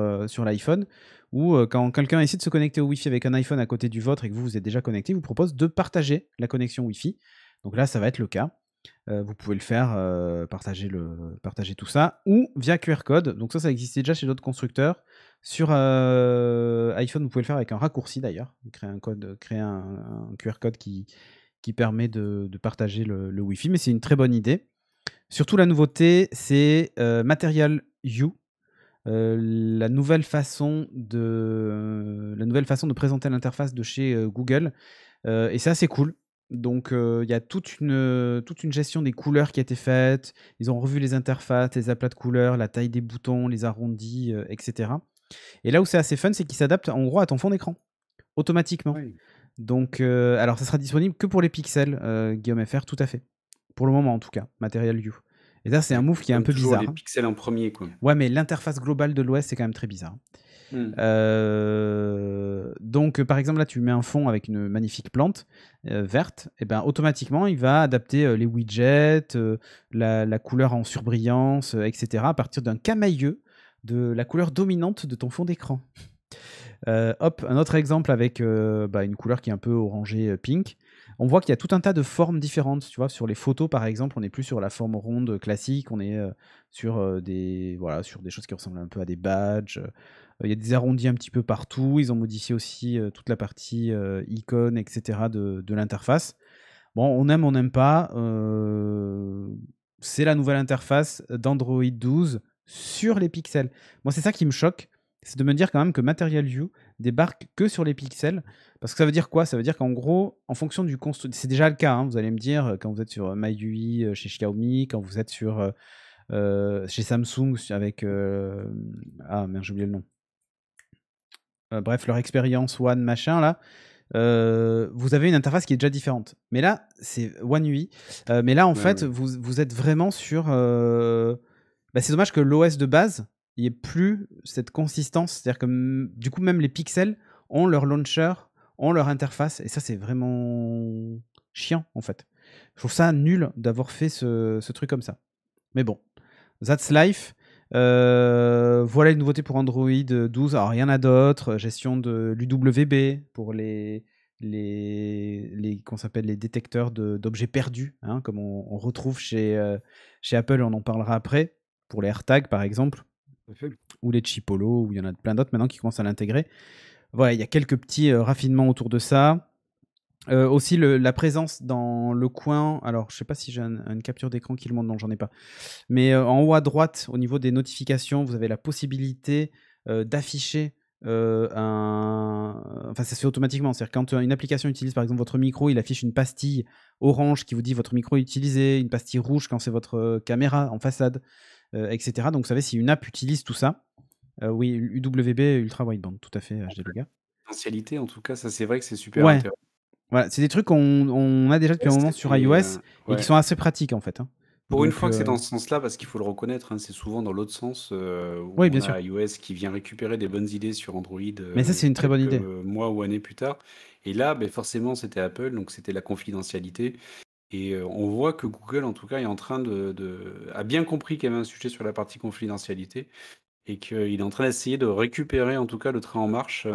l'iPhone, où quand quelqu'un essaie de se connecter au Wi-Fi avec un iPhone à côté du vôtre et que vous êtes déjà connecté, il vous propose de partager la connexion Wi-Fi. Donc là, ça va être le cas. Vous pouvez le faire, partager tout ça, ou via QR code. Donc ça existait déjà chez d'autres constructeurs. Sur iPhone, vous pouvez le faire avec un raccourci d'ailleurs. Créer un QR code qui permet de partager le Wi-Fi, mais c'est une très bonne idée. Surtout la nouveauté, c'est Material You, la nouvelle façon de présenter l'interface de chez Google, et c'est assez cool. Donc il y a toute une gestion des couleurs qui a été faite. Ils ont revu les interfaces, les aplats de couleurs, la taille des boutons, les arrondis, etc. Et là où c'est assez fun, c'est qu'ils s'adaptent en gros à ton fond d'écran, automatiquement. Oui. Donc, alors ça sera disponible que pour les pixels, Guillaume FR, tout à fait. Pour le moment en tout cas, Material You. Et ça, c'est un move qui est un Comme peu toujours bizarre, les hein. pixels en premier, quoi. Ouais, mais l'interface globale de l'OS, c'est quand même très bizarre. Mmh. Donc, par exemple, là, tu mets un fond avec une magnifique plante verte, et ben automatiquement, il va adapter les widgets, la couleur en surbrillance, etc. à partir d'un camailleux de la couleur dominante de ton fond d'écran. Hop, un autre exemple avec une couleur qui est un peu orangée pink. On voit qu'il y a tout un tas de formes différentes. Tu vois, sur les photos, par exemple, on n'est plus sur la forme ronde classique, on est sur des choses qui ressemblent un peu à des badges. Il y a des arrondis un petit peu partout. Ils ont modifié aussi toute la partie icône, etc. de l'interface. Bon, on aime, on n'aime pas. C'est la nouvelle interface d'Android 12 sur les pixels. Moi, c'est ça qui me choque, c'est de me dire quand même que Material View débarque que sur les pixels. Parce que ça veut dire quoi? Ça veut dire qu'en gros, en fonction du constructeur, c'est déjà le cas, hein, vous allez me dire, quand vous êtes sur MyUI chez Xiaomi, quand vous êtes sur chez Samsung avec ah merde, j'ai oublié le nom. Bref, leur expérience One machin là, vous avez une interface qui est déjà différente. Mais là, c'est One UI. Mais là, en fait, ouais. vous êtes vraiment sur. C'est dommage que l'OS de base, il n'y ait plus cette consistance. C'est-à-dire que du coup, même les pixels ont leur launcher, ont leur interface. Et ça, c'est vraiment chiant, en fait. Je trouve ça nul d'avoir fait ce truc comme ça. Mais bon, that's life. Voilà les nouveautés pour Android 12. Alors, il y en a d'autres. Gestion de l'UWB pour qu'on s'appelle les détecteurs d'objets perdus, hein, comme on retrouve chez Apple, on en parlera après, pour les AirTags par exemple, ou les Chipolo, ou il y en a plein d'autres maintenant qui commencent à l'intégrer. Voilà, il y a quelques petits raffinements autour de ça. Aussi la présence dans le coin, alors je sais pas si j'ai une capture d'écran qui le montre, non j'en ai pas, mais en haut à droite au niveau des notifications, vous avez la possibilité d'afficher enfin ça se fait automatiquement, c'est-à-dire quand une application utilise par exemple votre micro, il affiche une pastille orange qui vous dit votre micro est utilisé, une pastille rouge quand c'est votre caméra en façade, etc. Donc vous savez si une app utilise tout ça. Oui, UWB Ultra Wideband, tout à fait, HD Loga. Potentialité, en tout cas, ça, c'est vrai que c'est super Ouais, intéressant. voilà, c'est des trucs qu'on a déjà depuis Ouais, un moment sur iOS et qui ouais. sont assez pratiques en fait, hein. Pour une Donc, fois que c'est dans ce sens-là, parce qu'il faut le reconnaître, hein, c'est souvent dans l'autre sens, où oui, on bien a sûr. iOS qui vient récupérer des bonnes idées sur Android, Mais ça, c'est une très bonne quelques idée. mois ou années plus tard. Et là, beh, forcément, c'était Apple, donc c'était la confidentialité. Et on voit que Google, en tout cas, est en train a bien compris qu'il y avait un sujet sur la partie confidentialité et qu'il est en train d'essayer de récupérer, en tout cas, le train en marche,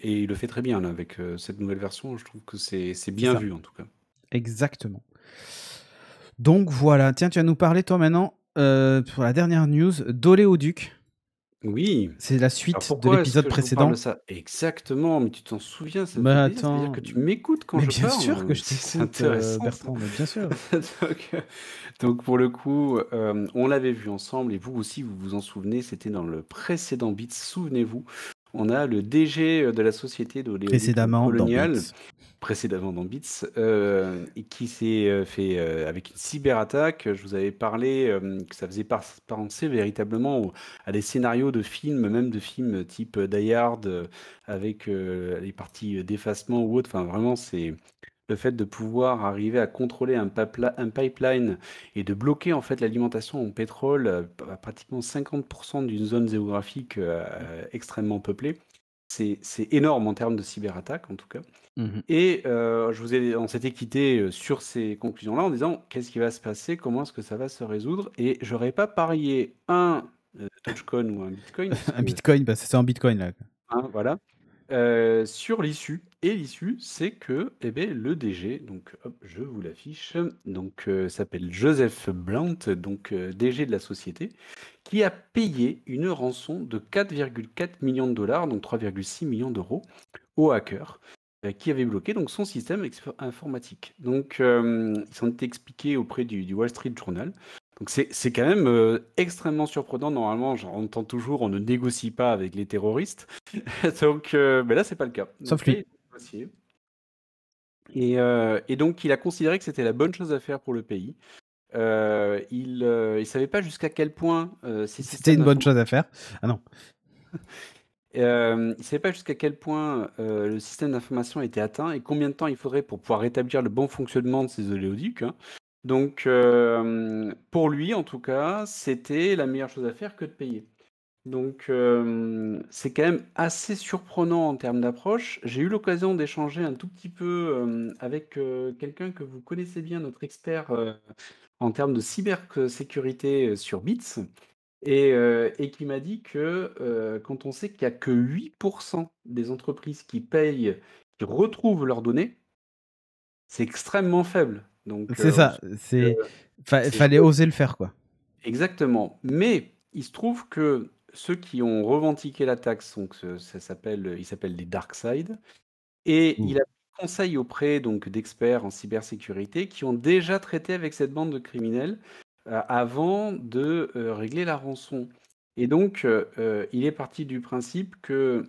et il le fait très bien, là, avec cette nouvelle version. Je trouve que c'est C'est bien ça, vu, en tout cas. exactement. Donc voilà, tiens, tu vas nous parler toi maintenant, pour la dernière news, d'Oléoduc. Oui. C'est la Alors suite de pourquoi est-ce l'épisode que je vous parle de précédent. ça? Exactement, mais tu t'en souviens, ça me fait Bah plaisir. Ça veut dire attends, que tu m'écoutes quand mais je bien parle, sûr que je c'est t'écoute, intéressant ça. Bertrand, mais bien sûr. Donc, donc pour le coup, on l'avait vu ensemble et vous aussi, vous vous en souvenez, c'était dans le précédent Beats, souvenez-vous. On a le DG de la société d'oléoduc Précédemment dans Colonial, Beats. précédemment dans Beats, et qui s'est fait avec une cyberattaque. Je vous avais parlé que ça faisait penser véritablement à des scénarios de films, même de films type Die Hard, avec les parties d'effacement ou autre. Enfin, vraiment, c'est le fait de pouvoir arriver à contrôler un pipeline et de bloquer en fait l'alimentation en pétrole à pratiquement 50% d'une zone géographique extrêmement peuplée. c'est énorme en termes de cyberattaque, en tout cas. Mmh. Et on s'était quitté sur ces conclusions-là en disant: «Qu'est-ce qui va se passer? Comment est-ce que ça va se résoudre?» Et j'aurais pas parié un Dogecoin ou un bitcoin Un puisque bitcoin, bah, c'est en bitcoin là. hein, voilà, sur l'issue. Et l'issue, c'est que, eh beh, le DG, donc hop, je vous l'affiche, donc s'appelle Joseph Blount, donc DG de la société, qui a payé une rançon de 4,4 millions de dollars, donc 3,6 millions d'euros, aux hackers qui avaient bloqué donc son système informatique. Donc, ils s'en étaient expliqués auprès du Wall Street Journal. Donc, c'est quand même extrêmement surprenant. Normalement, j'en entends toujours, on ne négocie pas avec les terroristes. Donc, mais là, c'est pas le cas. Sauf Donc là, ils lui. ont négocié. Et donc, il a considéré que c'était la bonne chose à faire pour le pays. Il savait pas jusqu'à quel point ces C'était systèmes une bonne chose d'information à faire. Ah non. Il savait pas jusqu'à quel point, le système d'information était atteint et combien de temps il faudrait pour pouvoir rétablir le bon fonctionnement de ces oléoducs, hein. Donc, pour lui, en tout cas, c'était la meilleure chose à faire que de payer. Donc, c'est quand même assez surprenant en termes d'approche. J'ai eu l'occasion d'échanger un tout petit peu, avec, quelqu'un que vous connaissez bien, notre expert, en termes de cybersécurité, sur Bits. Et qui m'a dit que, quand on sait qu'il y a que 8% des entreprises qui payent, qui retrouvent leurs données, c'est extrêmement faible. Donc, C'est on ça, se dit que c'est fallait chaud. oser le faire, quoi. Exactement. Mais il se trouve que ceux qui ont revendiqué la taxe, donc ils s'appellent les dark side. Et Ouh. il a pris conseil auprès donc d'experts en cybersécurité qui ont déjà traité avec cette bande de criminels avant de régler la rançon. Et donc, il est parti du principe que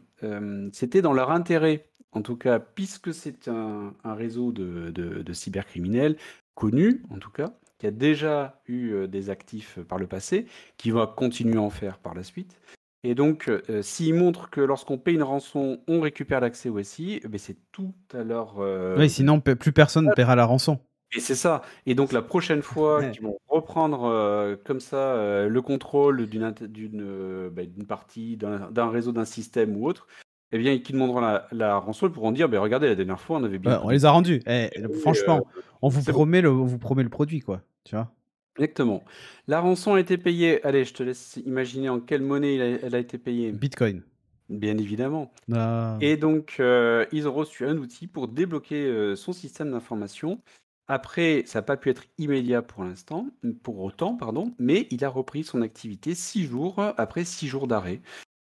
c'était dans leur intérêt, en tout cas, puisque c'est un réseau de cybercriminels connu, en tout cas, qui a déjà eu des actifs par le passé, qui va continuer à en faire par la suite. Et donc, s'ils montrent que lorsqu'on paye une rançon, on récupère l'accès au SI, eh beh, c'est tout à leur, Oui, sinon plus personne ne paiera la rançon. et c'est ça. Et donc la prochaine fois Ouais. qu'ils vont reprendre, comme ça, le contrôle d'une partie, d'un réseau, d'un système ou autre, eh bien, qu'ils demanderont la rançon, ils pourront dire: «Beh, regardez, la dernière fois, on avait bien Ouais, tout on les a détecté, rendus. heu, Franchement, c'est bon». on vous promet le produit, quoi, tu vois? Exactement. La rançon a été payée, allez, je te laisse imaginer en quelle monnaie elle a été payée. Bitcoin. Bien évidemment. Ah, Et donc, ils ont reçu un outil pour débloquer, son système d'information. Après, ça n'a pas pu être immédiat pour autant, pardon, mais il a repris son activité 6 jours après 6 jours d'arrêt.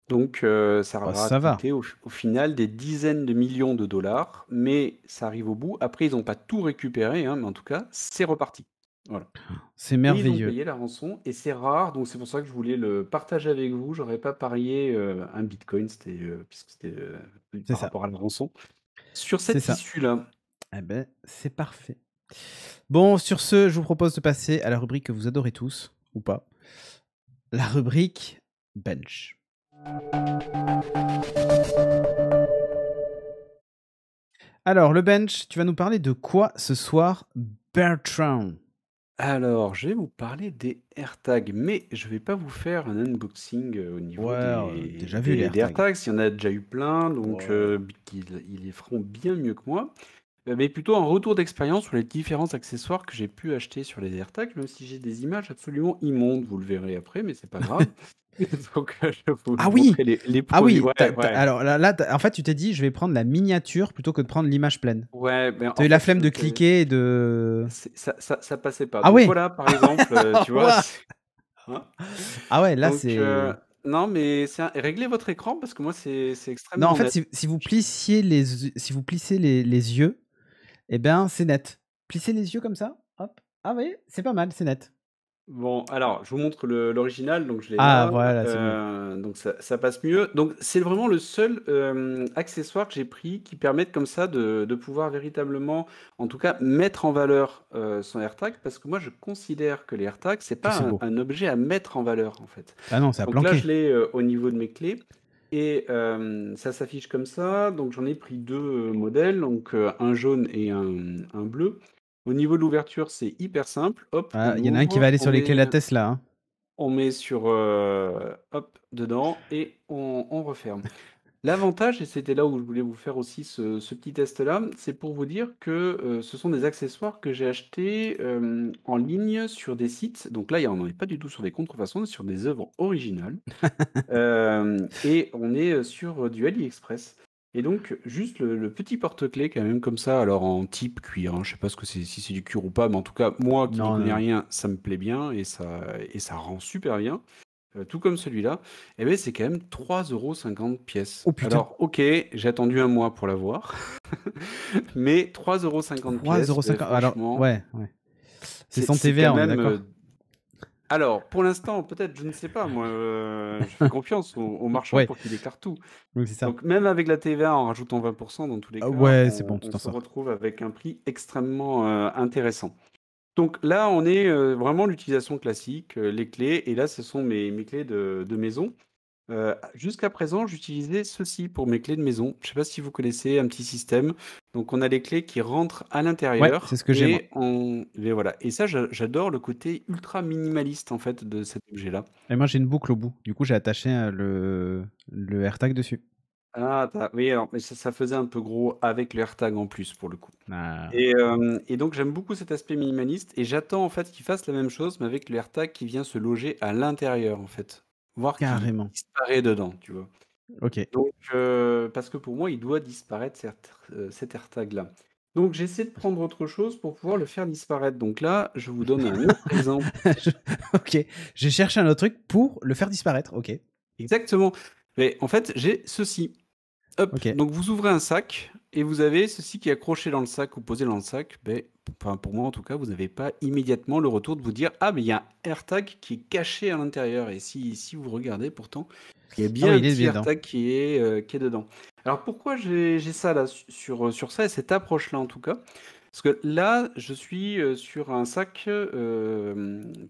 Donc, ça bah, leur a ça va. coûté au final des dizaines de millions de dollars, mais ça arrive au bout. Après, ils n'ont pas tout récupéré, hein, mais en tout cas, c'est reparti. Voilà. C'est Et ils ont merveilleux. payé la rançon et c'est rare, donc c'est pour ça que je voulais le partager avec vous. J'aurais pas parié, un bitcoin, puisque c'était, C'est par ça. rapport à la rançon. Sur C'est cette ça. issue-là, Eh ben, c'est parfait. Bon, sur ce, je vous propose de passer à la rubrique que vous adorez tous, ou pas. La rubrique Bench. Alors, le bench, tu vas nous parler de quoi ce soir, Bertrand? alors je vais vous parler des AirTags, mais je vais pas vous faire un unboxing, au niveau Ouais, des déjà vu les des AirTags. AirTags. Il y en a déjà eu plein, donc Ouais. ils les feront bien mieux que moi. Mais plutôt un retour d'expérience sur les différents accessoires que j'ai pu acheter sur les AirTags, même si j'ai des images absolument immondes, vous le verrez après, mais c'est pas grave. Donc, je vais vous Ah oui! montrer les Ah produits. oui! Ouais, ouais. Alors là, en fait, tu t'es dit, je vais prendre la miniature plutôt que de prendre l'image pleine. Ouais, ben, Tu as en eu la fait, flemme de cliquer et de. ça passait pas. Ah Donc ouais! voilà, par exemple, tu vois, Ouah. hein? Ah ouais, là, Donc, c'est. non, mais réglez votre écran parce que moi, c'est Non, en extrêmement fait, net. si vous plissiez si vous plissez les yeux, eh ben, c'est net. Plissez les yeux comme ça, hop. Ah oui, c'est pas mal, c'est net. Bon, alors, je vous montre l'original, donc je l'ai Ah là, voilà, c'est mieux. donc ça passe mieux. Donc c'est vraiment le seul, accessoire que j'ai pris qui permette comme ça de pouvoir véritablement, en tout cas, mettre en valeur, son AirTag parce que moi je considère que les AirTags, c'est Que pas c'est un beau. un objet à mettre en valeur, en fait. Ah non, c'est à Donc là, je planquer. l'ai, au niveau de mes clés et ça s'affiche comme ça. Donc j'en ai pris 2 modèles, donc un jaune et un bleu. Au niveau de l'ouverture, c'est hyper simple. Hop, Ah, on il y en a un qui va ouvre, aller sur les clés la Tesla, hein. on met sur, hop, dedans et on referme. L'avantage, et c'était là où je voulais vous faire aussi ce petit test-là, c'est pour vous dire que ce sont des accessoires que j'ai achetés en ligne sur des sites. Donc là, on n'en est pas du tout sur des contrefaçons, on est sur des œuvres originales. Et on est sur du AliExpress. Et donc, juste le petit porte-clés, quand même, comme ça, alors en type cuir, hein, je sais pas ce que c'est, si c'est du cuir ou pas, mais en tout cas, moi qui n'y Non, connais non. rien, ça me plaît bien et ça rend super bien. Tout comme celui-là, eh ben, c'est quand même 3,50 € pièce. Oh putain, Alors, ok, j'ai attendu un mois pour l'avoir, mais 3,50 € pièce, ben, 3,50 €. Alors, franchement, ouais. C'est sans c'est quand TVA, on est même. d'accord? Alors, pour l'instant, peut-être, je ne sais pas, moi, je fais confiance aux marchands Ouais, pour qu'ils déclarent tout. oui, c'est ça. Donc, même avec la TVA, en rajoutant 20%, dans tous les Ah cas, ouais, c'est bon, on tu t'en se sors. retrouve avec un prix extrêmement intéressant. Donc là, on est vraiment l'utilisation classique, les clés, et là, ce sont mes clés de maison. Jusqu'à présent, j'utilisais ceci pour mes clés de maison. Je ne sais pas si vous connaissez un petit système. Donc, on a les clés qui rentrent à Ouais, c'est l'intérieur ce que j'ai, moi. et voilà. Et ça, j'adore le côté ultra minimaliste en fait de cet objet-là. Et moi, j'ai une boucle au bout. Du coup, j'ai attaché le AirTag dessus. Ah, oui, alors, mais ça faisait un peu gros avec le AirTag en plus pour le coup. Ah, Et donc, j'aime beaucoup cet aspect minimaliste et j'attends en fait qu'il fasse la même chose, mais avec le AirTag qui vient se loger à l'intérieur en fait, voire qui carrément. disparaît dedans, tu vois. OK. Donc, parce que pour moi, il doit disparaître cet AirTag-là. Donc, j'essaie de prendre autre chose pour pouvoir le faire disparaître. Donc là, je vous donne un autre exemple. Je OK. J'ai cherché un autre truc pour le faire disparaître. OK. Exactement. Mais en fait, j'ai ceci. Hop, OK. donc vous ouvrez un sac et vous avez ceci qui est accroché dans le sac ou posé dans le sac. Ben, enfin, pour moi, en tout cas, vous n'avez pas immédiatement le retour de vous dire: «Ah, mais il y a un AirTag qui est caché à l'intérieur» et si vous regardez pourtant, il y a Ah bien oui, un il est petit bien dedans. AirTag qui est dedans. Alors pourquoi j'ai ça là sur ça et cette approche-là en tout cas? Parce que là, je suis, sur un sac,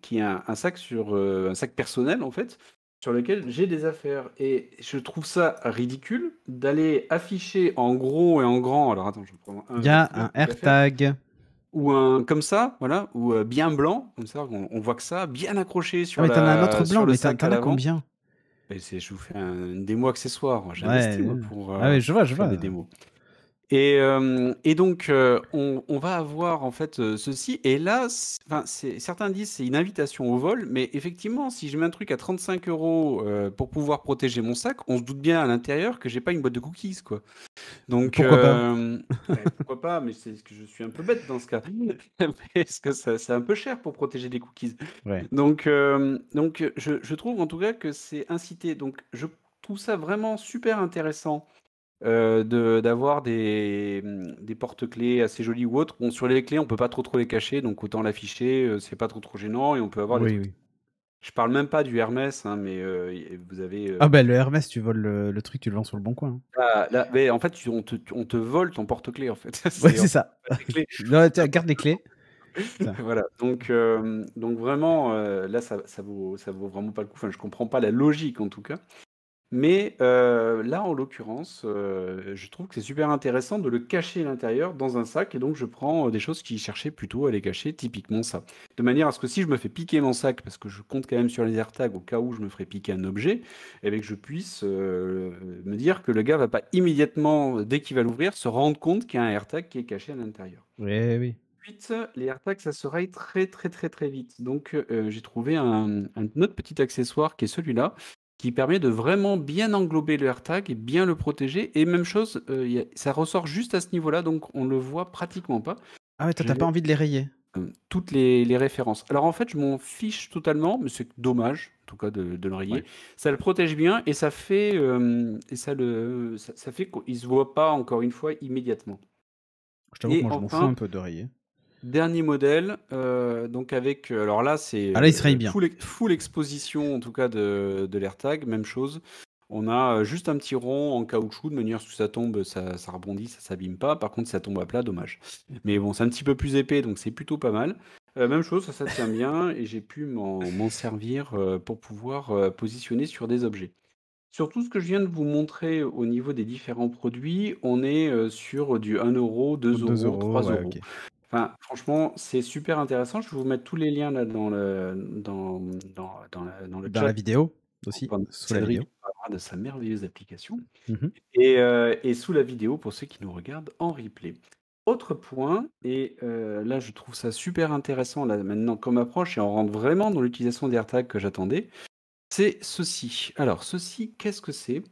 qui est un sac un sac personnel en fait, sur lequel j'ai des affaires et je trouve ça ridicule d'aller afficher en gros et en grand, alors attends, je prends Il un y de a couleur un tant qu'à faire, AirTag. ou un comme ça, voilà, ou bien blanc, comme ça on voit que ça, bien accroché Ah, mais t'en as un autre sur blanc, le mais sac t'en à as l'avant. combien? Et je vous fais une démo accessoire, Ouais, j'investis moi ah oui, je vois, pour je faire vois. des démos. Et donc, on va avoir en fait ceci. Et là, enfin, certains disent c'est une invitation au vol, mais effectivement, si je mets un truc à 35 € pour pouvoir protéger mon sac, on se doute bien à l'intérieur que j'ai pas une boîte de cookies, quoi. Donc, Pourquoi pas? ouais, pourquoi pas, mais c'est que je suis un peu bête dans ce cas. Parce que c'est un peu cher pour protéger des cookies. Ouais. Donc, je trouve en tout cas que c'est incité. Donc, je trouve ça vraiment super intéressant d'avoir des porte-clés assez jolis ou autres. Bon, sur les clés, on peut pas trop les cacher, donc autant l'afficher, c'est pas trop gênant et on peut avoir des Oui, trucs. oui. Je parle même pas du Hermès, hein, mais vous avez Ah bah, le Hermès, tu voles le truc, tu le vends sur le bon coin, hein. là, mais en fait, on te vole ton porte-clés en fait. Ouais, C'est en c'est fait ça. pas tes clés. Non, tiens, garde les clés. Ça. Voilà, donc vraiment, là, ça vaut vraiment pas le coup. Enfin, je comprends pas la logique en tout cas. Mais là, en l'occurrence, je trouve que c'est super intéressant de le cacher à l'intérieur dans un sac et donc je prends, des choses qui cherchaient plutôt à les cacher, typiquement ça. De manière à ce que si je me fais piquer mon sac, parce que je compte quand même sur les AirTags au cas où je me ferais piquer un objet, et bien que je puisse, me dire que le gars va pas immédiatement, dès qu'il va l'ouvrir, se rendre compte qu'il y a un AirTag qui est caché à l'intérieur. Oui, oui. Ensuite, les AirTags, ça se raye très, très, très, très vite. Donc, j'ai trouvé un autre petit accessoire qui est celui-là, qui permet de vraiment bien englober le AirTag et bien le protéger. Et même chose, ça ressort juste à ce niveau-là, donc on le voit pratiquement pas. Ah ouais, toi, Je t'as pas laisse envie de les rayer? toutes les références. Alors en fait, je m'en fiche totalement, mais c'est dommage, en tout cas, de le rayer. Ouais. Ça le protège bien et ça fait, ça fait qu'il se voit pas, encore une fois, immédiatement. Je t'avoue que Et moi, je m'en fous enfin, un peu de rayer. dernier modèle, donc avec, alors là, c'est, Ah là, il se raye bien. full exposition en tout cas de l'AirTag, même chose. On a, juste un petit rond en caoutchouc de manière à ce que ça tombe, ça rebondit, ça s'abîme pas. Par contre, si ça tombe à plat, dommage. Mais bon, c'est un petit peu plus épais, donc c'est plutôt pas mal. Même chose, ça tient bien et j'ai pu m'en servir, pour pouvoir, positionner sur des objets. Sur tout ce que je viens de vous montrer au niveau des différents produits, on est, sur du 1 €, 2 2 €, euros, 3 ouais, euros. OK. Enfin, franchement, c'est super intéressant. Je vais vous mettre tous les liens là dans le Dans la chat vidéo aussi, pendant sous la Cédric vidéo. parlera de sa merveilleuse application. Mmh. Et sous la vidéo pour ceux qui nous regardent en replay. Autre point, et là je trouve ça super intéressant là maintenant comme approche, et on rentre vraiment dans l'utilisation des AirTags que j'attendais, c'est ceci. Alors ceci, qu'est-ce que c'est?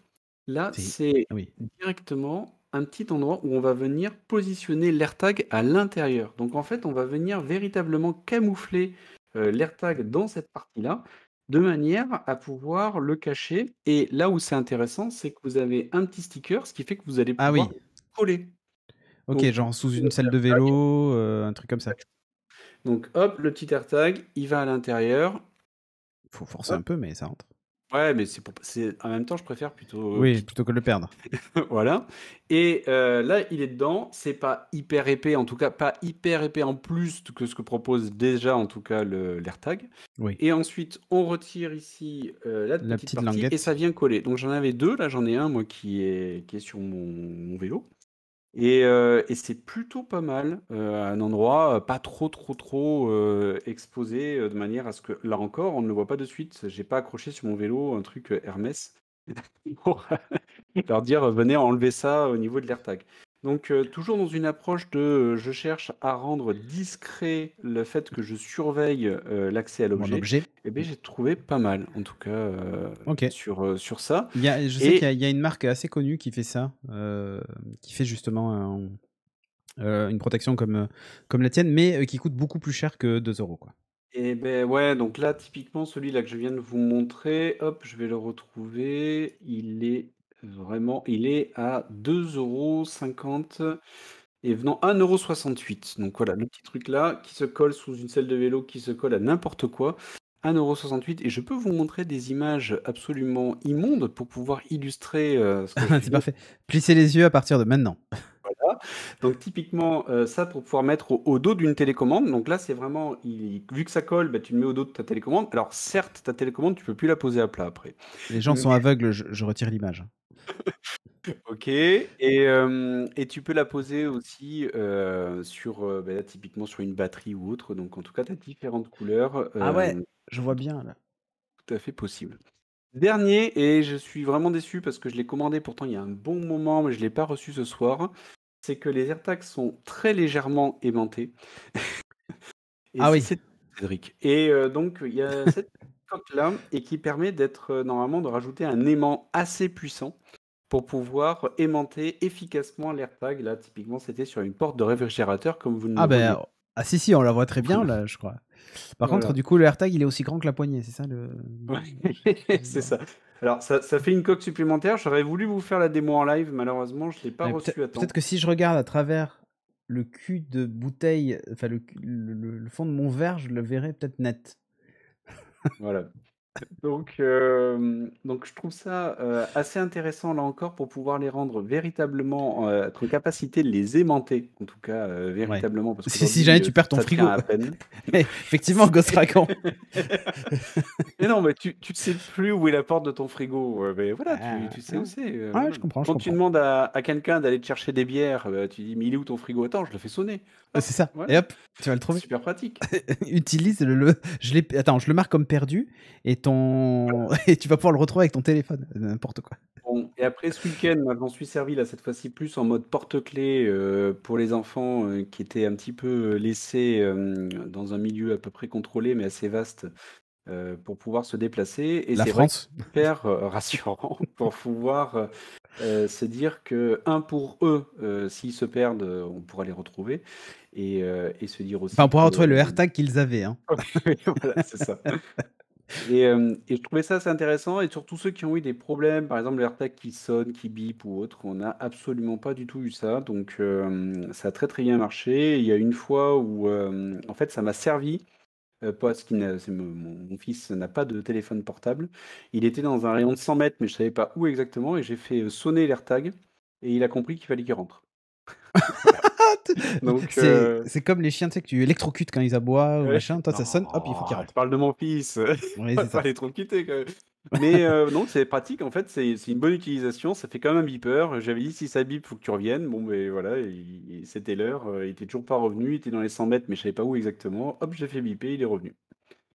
Là, C'est c'est oui. directement un petit endroit où on va venir positionner l'AirTag à l'intérieur. Donc en fait, on va venir véritablement camoufler l'AirTag dans cette partie-là, de manière à pouvoir le cacher. Et là où c'est intéressant, c'est que vous avez un petit sticker, ce qui fait que vous allez Ah pouvoir oui, coller. OK, Donc, vous genre sous posez une votre selle de AirTag, vélo, un truc comme ça. donc hop, le petit AirTag, il va à l'intérieur. Faut forcer un Hop. peu, mais ça rentre. Ouais, mais en même temps, je préfère plutôt Oui, qu'il plutôt que de le perdre. voilà. Et là, il est dedans. C'est pas hyper épais, en tout cas pas hyper épais en plus que ce que propose déjà en tout cas l'AirTag. Oui. Et ensuite, on retire ici la La petite petite partie et ça languette. vient coller. Donc j'en avais deux, là j'en ai un moi qui est sur mon vélo. Et c'est plutôt pas mal, à un endroit pas trop exposé, de manière à ce que, là encore, on ne le voit pas de suite. J'ai pas accroché sur mon vélo un truc Hermès pour leur dire venez enlever ça au niveau de l'AirTag. Donc toujours dans une approche de je cherche à rendre discret le fait que je surveille l'accès à Mon l'objet, objet. et bien j'ai trouvé pas mal en tout cas OK. sur ça. Je sais qu'il y a Et il y a une marque assez connue qui fait ça, qui fait justement une protection comme la tienne, mais qui coûte beaucoup plus cher que 2 € quoi. Et ben ouais, donc là, typiquement, celui-là que je viens de vous montrer, hop, je vais le retrouver. Il est à 2,50 € et venant 1,68 €. Donc voilà, le petit truc là qui se colle sous une selle de vélo, qui se colle à n'importe quoi. 1,68 €. Et je peux vous montrer des images absolument immondes pour pouvoir illustrer ce que je C'est viens. parfait. Plissez les yeux à partir de maintenant. Voilà. Donc typiquement, ça pour pouvoir mettre au dos d'une télécommande. Donc là, c'est vraiment il vu que ça colle, bah, tu le mets au dos de ta télécommande. Alors certes, ta télécommande, tu peux plus la poser à plat après. Les gens Mais sont aveugles, je retire l'image. OK, et tu peux la poser aussi, sur, bah, là, typiquement sur une batterie ou autre. Donc en tout cas, tu as différentes couleurs, Ah ouais, je vois bien là. tout à fait possible. Dernier, et je suis vraiment déçu parce que je l'ai commandé pourtant il y a un bon moment, mais je l'ai pas reçu ce soir, c'est que les AirTags sont très légèrement aimantés. Et Ah ça, oui. c'est Cédric. Et donc il y a cette coque-là et qui permet d'être, normalement de rajouter un aimant assez puissant pour pouvoir aimanter efficacement l'AirTag. Là, typiquement, c'était sur une porte de réfrigérateur comme vous ne le Ah voyez ben, pas. ah si, si, on la voit très bien là, je crois. Par contre, Voilà. du coup, le AirTag, il est aussi grand que la poignée, c'est ça le Ouais, je c'est vois. ça. Alors ça fait une coque supplémentaire. J'aurais voulu vous faire la démo en live. Malheureusement, je ne l'ai pas Ouais, reçu à peut-être temps. que si je regarde à travers le cul de bouteille, enfin le fond de mon verre, je le verrai peut-être net. Voilà. Donc je trouve ça, assez intéressant là encore pour pouvoir les rendre véritablement, être en capacité de les aimanter, en tout cas, Ouais. véritablement parce Si jamais qu'aujourd'hui, tu perds ton ça tient frigo. à peine. Effectivement, Ghost Recon. Mais non, mais tu ne sais plus où est la porte de ton frigo, mais voilà, tu sais où Ouais, c'est, ouais, voilà. je comprends, je Quand tu comprends. demandes à quelqu'un d'aller te chercher des bières, tu dis: «Mais il est où ton frigo?» «Attends, je le fais sonner». Hop, C'est ça et voilà, hop, tu vas le trouver. super pratique. Utilise je l'ai attends, je le marque comme perdu et ton et tu vas pouvoir le retrouver avec ton téléphone, n'importe quoi. Bon, et après ce week-end, moi, je m'en suis servi là cette fois-ci plus en mode porte-clés pour les enfants qui étaient un petit peu laissés dans un milieu à peu près contrôlé mais assez vaste pour pouvoir se déplacer. Et La c'est vrai que France. c'est hyper rassurant pour pouvoir se dire que, un, pour eux, s'ils se perdent, on pourra les retrouver. Et se dire Enfin, on aussi pourra que... retrouver le AirTag qu'ils avaient, hein. Voilà, c'est ça. Et je trouvais ça assez intéressant, et surtout ceux qui ont eu des problèmes, par exemple l'AirTag qui sonne, qui bip ou autre, on n'a absolument pas du tout eu ça. Donc ça a très, très bien marché. Il y a une fois où, en fait, ça m'a servi, parce qu'il n'a c'est mon fils n'a pas de téléphone portable. Il était dans un rayon de 100 mètres, mais je savais pas où exactement, et j'ai fait, sonner l'AirTag et il a compris qu'il fallait qu'il rentre. Voilà. Donc C'est comme les chiens, tu sais, que tu électrocutes quand ils aboient ou ouais. machin. Toi, ça sonne, hop, il faut qu'ils Non, tu rentrent. parles de mon fils, Oui, on va c'est pas ça. les trop quitter quand même. Mais non, c'est pratique en fait, c'est une bonne utilisation, ça fait quand même un beeper. J'avais dit: «Si ça bip, faut que tu reviennes». Bon, ben voilà, c'était l'heure, il était toujours pas revenu, il était dans les 100 mètres, mais je savais pas où exactement. Hop, j'ai fait biper, il est revenu.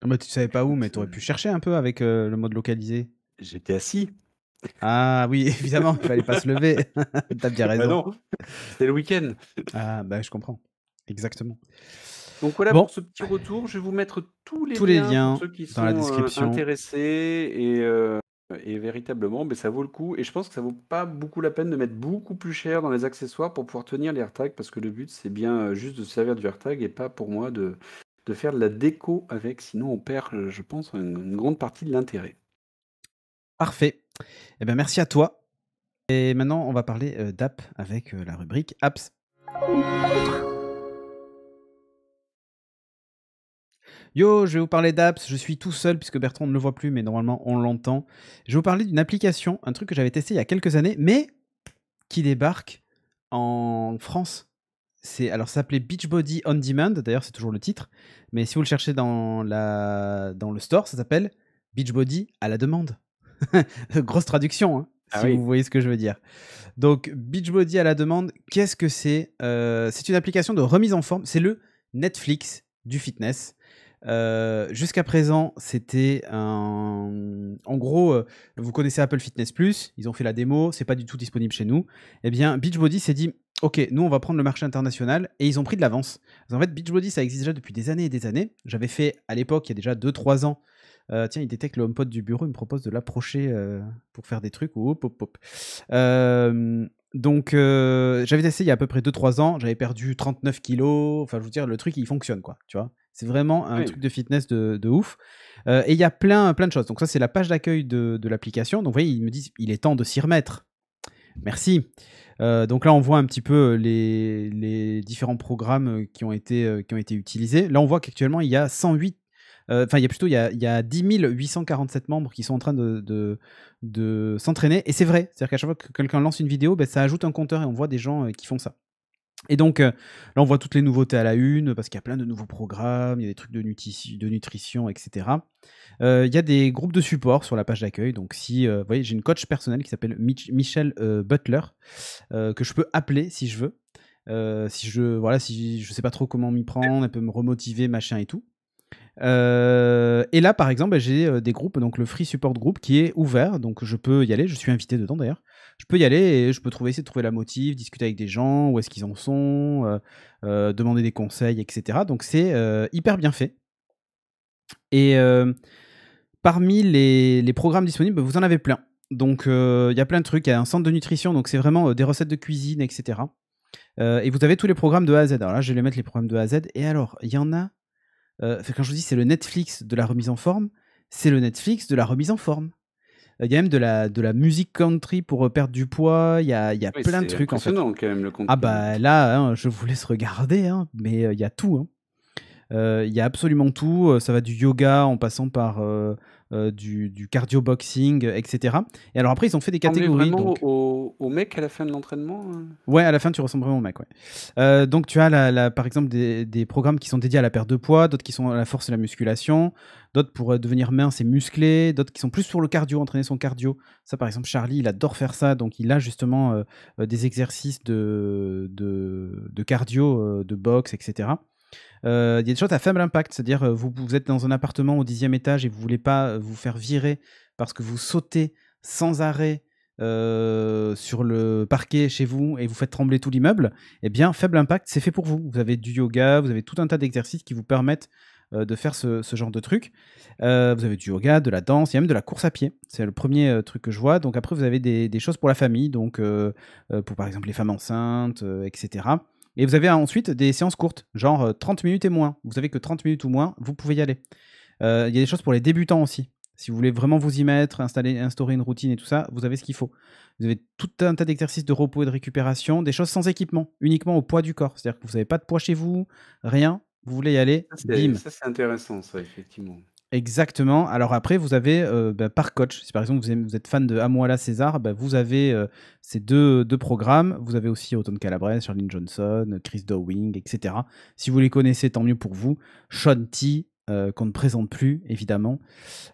Ah bah, tu savais pas où, mais Écoute, tu aurais pu chercher un peu avec, le mode localisé. j'étais assis. Ah oui, évidemment, il fallait pas se lever. Tu as bien Bah raison. non, c'était le week-end. Ah bah, je comprends. Exactement. Donc voilà Bon, pour ce petit retour. Je vais vous mettre tous les tous les liens pour liens ceux qui dans la sont, description. intéressés et véritablement, beh, ça vaut le coup et je pense que ça vaut pas beaucoup la peine de mettre beaucoup plus cher dans les accessoires pour pouvoir tenir les AirTags parce que le but, c'est bien, juste de se servir du AirTag et pas pour moi de faire de la déco avec, sinon on perd, je pense, une grande partie de l'intérêt. Parfait. Eh ben, merci à toi. Et maintenant, on va parler, d'app avec, la rubrique apps. Yo, je vais vous parler d'apps. Je suis tout seul puisque Bertrand ne le voit plus, mais normalement on l'entend. Je vais vous parler d'une application, un truc que j'avais testé il y a quelques années, mais qui débarque en France. Alors ça s'appelait Beachbody On Demand, d'ailleurs c'est toujours le titre, mais si vous le cherchez dans le store, ça s'appelle Beachbody à la demande. Grosse traduction, hein, Ah si vous oui. voyez ce que je veux dire. Donc Beachbody à la demande, qu'est-ce que c'est? C'est une application de remise en forme, c'est le Netflix du fitness. Jusqu'à présent, c'était en gros, vous connaissez Apple Fitness+, ils ont fait la démo, c'est pas du tout disponible chez nous. Eh bien, Beachbody s'est dit: «OK, nous, on va prendre le marché international» et ils ont pris de l'avance. En fait, Beachbody, ça existe déjà depuis des années et des années. J'avais fait à l'époque, il y a déjà 2-3 ans, tiens, il détecte le HomePod du bureau, il me propose de l'approcher, pour faire des trucs. Hop, hop, hop. Donc, j'avais testé il y a à peu près 2-3 ans, j'avais perdu 39 kilos. Enfin, je veux dire, le truc, il fonctionne, quoi, tu vois? C'est vraiment un Oui. truc de fitness de ouf. Et il y a plein de choses. Donc ça, c'est la page d'accueil de l'application. Donc vous voyez, ils me disent: «Il est temps de s'y remettre». Merci. Donc là, on voit un petit peu les différents programmes, qui ont été utilisés. Là, on voit qu'actuellement, il y a 108, enfin, il y a 10 847 membres qui sont en train de s'entraîner et c'est vrai. C'est-à-dire qu'à chaque fois que quelqu'un lance une vidéo, ça ajoute un compteur et on voit des gens, qui font ça. Et donc, là, on voit toutes les nouveautés à la une, parce qu'il y a plein de nouveaux programmes, il y a des trucs de nutrition, et cetera. Il y a des groupes de support sur la page d'accueil. Donc si, vous voyez, j'ai une coach personnelle qui s'appelle Michelle, Butler, que je peux appeler si je veux. Si je sais pas trop comment m'y prendre, elle peut me remotiver, machin et tout. Et là, par exemple, j'ai, des groupes, donc le Free Support Group qui est ouvert, donc je peux y aller, je suis invité dedans d'ailleurs. Je peux y aller et je peux essayer de trouver la motive, discuter avec des gens, où est-ce qu'ils en sont, demander des conseils, et cetera. Donc c'est, hyper bien fait. Et parmi les programmes disponibles, vous en avez plein. Donc il y a plein de trucs, il y a un centre de nutrition, donc c'est vraiment, des recettes de cuisine, et cetera. Et vous avez tous les programmes de A à Z. Alors là, je vais les mettre les programmes de A à Z et alors, il y en a. Quand je vous dis c'est le Netflix de la remise en forme, c'est le Netflix de la remise en forme. Il y a même de la musique country pour, perdre du poids, il y a Oui, plein de c'est trucs, en fait. impressionnant quand même le Ah contenu, hein. bah, là, hein, je vous laisse regarder, hein, mais il y a tout, hein. Il y a absolument tout, ça va du yoga en passant par, du cardio boxing, et cetera. Et alors après, ils ont fait des Ressembler catégories, vraiment donc au mec à la fin de l'entraînement, hein? ouais, à la fin, tu ressembles vraiment au mec, ouais. Donc tu as par exemple des programmes qui sont dédiés à la perte de poids, d'autres qui sont à la force et la musculation, d'autres pour, devenir mince et musclé, d'autres qui sont plus sur le cardio, entraîner son cardio. Ça, par exemple, Charlie, il adore faire ça, donc il a justement, des exercices de cardio, de boxe, et cetera. Il y a des choses à faible impact, c'est-à-dire, vous êtes dans un appartement au 10e étage et vous voulez pas, vous faire virer parce que vous sautez sans arrêt, sur le parquet chez vous et vous faites trembler tout l'immeuble. Eh bien, faible impact, c'est fait pour vous. Vous avez du yoga, vous avez tout un tas d'exercices qui vous permettent, de faire ce genre de truc. Vous avez du yoga, de la danse, il y a même de la course à pied. C'est le premier truc que je vois. Donc après, vous avez des choses pour la famille, donc pour, par exemple, les femmes enceintes, et cetera. Et vous avez ensuite des séances courtes, genre, 30 minutes et moins. Vous savez que 30 minutes ou moins, vous pouvez y aller. Il y a des choses pour les débutants aussi. Si vous voulez vraiment vous y mettre, instaurer une routine et tout ça, vous avez ce qu'il faut. Vous avez tout un tas d'exercices de repos et de récupération, des choses sans équipement, uniquement au poids du corps. C'est-à-dire que vous n'avez pas de poids chez vous, rien, vous voulez y aller, bim. Ça, c'est intéressant ça, effectivement. Exactement. Alors après, vous avez, par coach. Si par exemple vous êtes fan de Amoala César, vous avez, ces deux programmes. Vous avez aussi Autumn Calabrese, Charlene Johnson, Chris Dowing, et cetera. Si vous les connaissez, tant mieux pour vous. Shaun T, qu'on ne présente plus évidemment,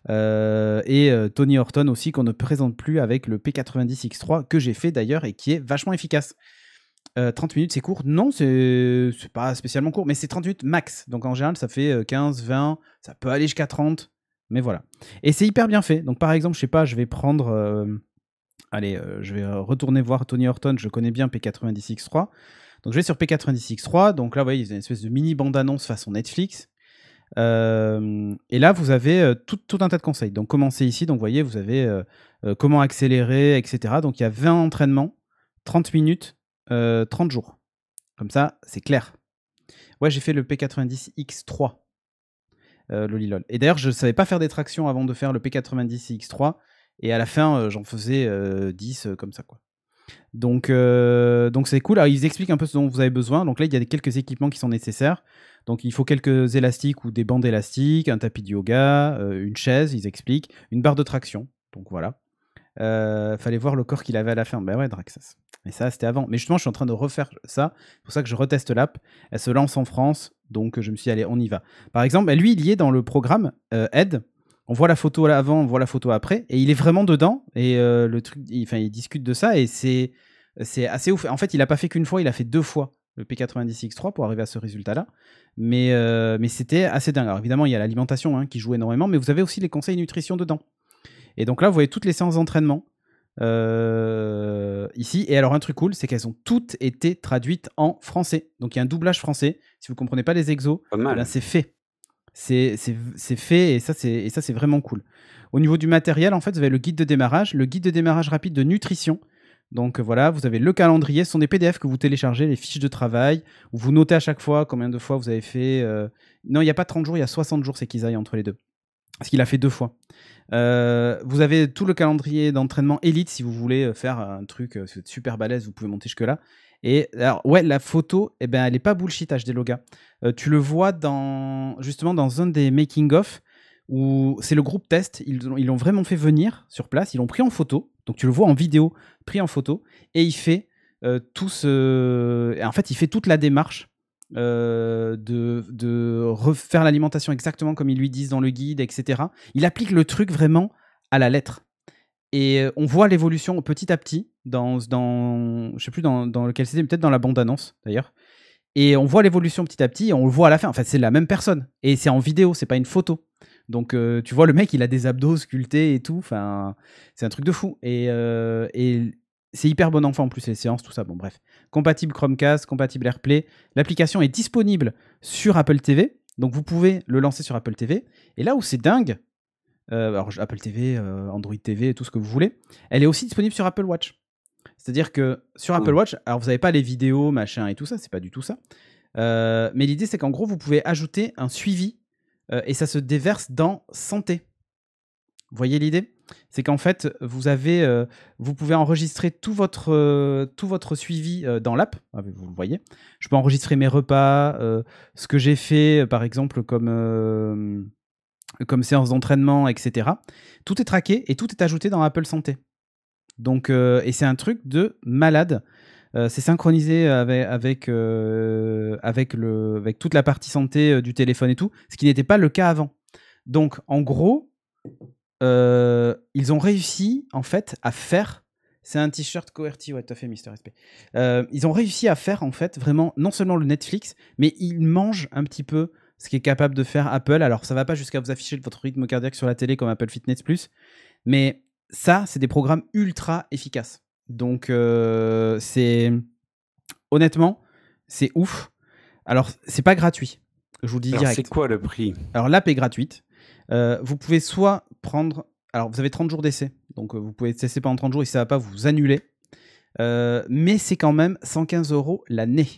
et Tony Horton aussi, qu'on ne présente plus, avec le P90X3 que j'ai fait d'ailleurs et qui est vachement efficace. 30 minutes, c'est court? Non, c'est pas spécialement court, mais c'est 30 minutes max. Donc en général, ça fait 15, 20, ça peut aller jusqu'à 30, mais voilà. Et c'est hyper bien fait. Donc par exemple, je sais pas, je vais prendre Allez, je vais retourner voir Tony Horton, je connais bien P90X3. Donc je vais sur P90X3, donc là, vous voyez, il y a une espèce de mini bande-annonce façon Netflix. Et là, vous avez tout un tas de conseils. Donc commencez ici, donc vous voyez, vous avez comment accélérer, etc. Donc il y a 20 entraînements, 30 minutes, 30 jours. Comme ça, c'est clair. Ouais, j'ai fait le P90X3. Lolilol. Et d'ailleurs, je ne savais pas faire des tractions avant de faire le P90X3. Et à la fin, j'en faisais 10 comme ça, quoi. Donc c'est cool. Alors, ils expliquent un peu ce dont vous avez besoin. Donc là, il y a quelques équipements qui sont nécessaires. Donc il faut quelques élastiques ou des bandes élastiques, un tapis de yoga, une chaise, ils expliquent, une barre de traction. Donc voilà. Fallait voir le corps qu'il avait à la fin. Ben ouais, Draxas. Mais ça, c'était avant. Mais justement, je suis en train de refaire ça. C'est pour ça que je reteste l'app. Elle se lance en France. Donc je me suis dit, allez, on y va. Par exemple, lui, il y est dans le programme Aide. On voit la photo avant, on voit la photo après. Et il est vraiment dedans. Et le truc, il discute de ça. Et c'est assez ouf. En fait, il n'a pas fait qu'une fois, il a fait 2 fois le P90X3 pour arriver à ce résultat-là. Mais c'était assez dingue. Alors évidemment, il y a l'alimentation qui joue énormément. Mais vous avez aussi les conseils nutrition dedans. Et donc là, vous voyez toutes les séances d'entraînement ici. Et alors, un truc cool, c'est qu'elles ont toutes été traduites en français. Donc, il y a un doublage français. Si vous ne comprenez pas les exos, Pas mal. ben, c'est fait. C'est fait et ça, c'est vraiment cool. Au niveau du matériel, en fait, vous avez le guide de démarrage rapide de nutrition. Donc voilà, vous avez le calendrier. Ce sont des PDF que vous téléchargez, les fiches de travail, où vous notez à chaque fois combien de fois vous avez fait. Non, il n'y a pas 30 jours, il y a 60 jours, c'est qu'ils aillent entre les deux. Parce qu'il a fait 2 fois. Vous avez tout le calendrier d'entraînement élite si vous voulez faire un truc super balèze, vous pouvez monter jusque-là. Et alors, ouais, la photo, eh ben, elle n'est pas bullshit HD Loga. Tu le vois justement dans un des making-of où c'est le groupe test. Ils l'ont vraiment fait venir sur place. Ils l'ont pris en photo. Donc tu le vois en vidéo, pris en photo. Et il fait tout ce. En fait, il fait toute la démarche de refaire l'alimentation exactement comme ils lui disent dans le guide, etc. Il applique le truc vraiment à la lettre. Et on voit l'évolution petit à petit dans je sais plus dans lequel c'était, peut-être dans la bande-annonce d'ailleurs. Et on voit l'évolution petit à petit et on le voit à la fin. En fait, c'est la même personne. Et c'est en vidéo, c'est pas une photo. Donc tu vois, le mec, il a des abdos sculptés et tout. Enfin, c'est un truc de fou. Et c'est hyper bon enfant en plus, les séances, tout ça. Bon, bref. Compatible Chromecast, compatible AirPlay. L'application est disponible sur Apple TV. Donc vous pouvez le lancer sur Apple TV. Et là où c'est dingue, alors Apple TV, Android TV, tout ce que vous voulez, elle est aussi disponible sur Apple Watch. C'est-à-dire que sur Apple Watch, alors vous n'avez pas les vidéos, machin et tout ça, c'est pas du tout ça. Mais l'idée, c'est qu'en gros, vous pouvez ajouter un suivi et ça se déverse dans santé. Vous voyez l'idée ? C'est qu'en fait, vous pouvez enregistrer tout votre suivi dans l'app. Vous le voyez. Je peux enregistrer mes repas, ce que j'ai fait, par exemple, comme séance d'entraînement, etc. Tout est traqué et tout est ajouté dans Apple Santé. Donc, et c'est un truc de malade. C'est synchronisé avec toute la partie santé du téléphone et tout, ce qui n'était pas le cas avant. Donc, en gros, ils ont réussi, en fait, à faire... C'est un t-shirt QWERTY, ouais, tout à fait, Mister SP. Ils ont réussi à faire, en fait, vraiment, non seulement le Netflix, mais ils mangent un petit peu ce qui est capable de faire Apple. Alors, ça va pas jusqu'à vous afficher votre rythme cardiaque sur la télé comme Apple Fitness+, mais ça, c'est des programmes ultra efficaces. Donc, honnêtement, c'est ouf. Alors, c'est pas gratuit. Je vous le dis direct. Alors, c'est quoi le prix ? Alors, l'app est gratuite. Vous pouvez soit prendre... Alors, vous avez 30 jours d'essai. Donc, vous pouvez tester pendant 30 jours et si ça va pas, vous annulez. Mais c'est quand même 115 € l'année.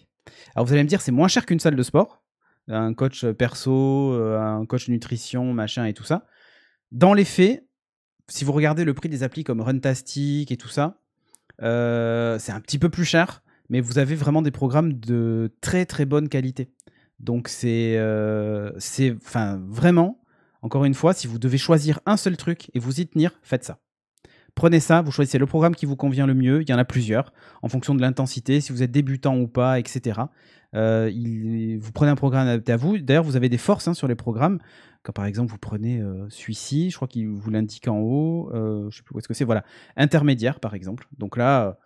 Alors, vous allez me dire, c'est moins cher qu'une salle de sport. Un coach perso, un coach nutrition, machin et tout ça. Dans les faits, si vous regardez le prix des applis comme Runtastic et tout ça, c'est un petit peu plus cher, mais vous avez vraiment des programmes de très très bonne qualité. Donc c'est vraiment, encore une fois, si vous devez choisir un seul truc et vous y tenir, faites ça. Prenez ça, vous choisissez le programme qui vous convient le mieux. Il y en a plusieurs, en fonction de l'intensité, si vous êtes débutant ou pas, etc. Vous prenez un programme adapté à vous. D'ailleurs, vous avez des forces sur les programmes. Quand par exemple, vous prenez celui-ci, je crois qu'il vous l'indique en haut. Je ne sais plus où est-ce que c'est. Voilà, intermédiaire, par exemple. Donc là,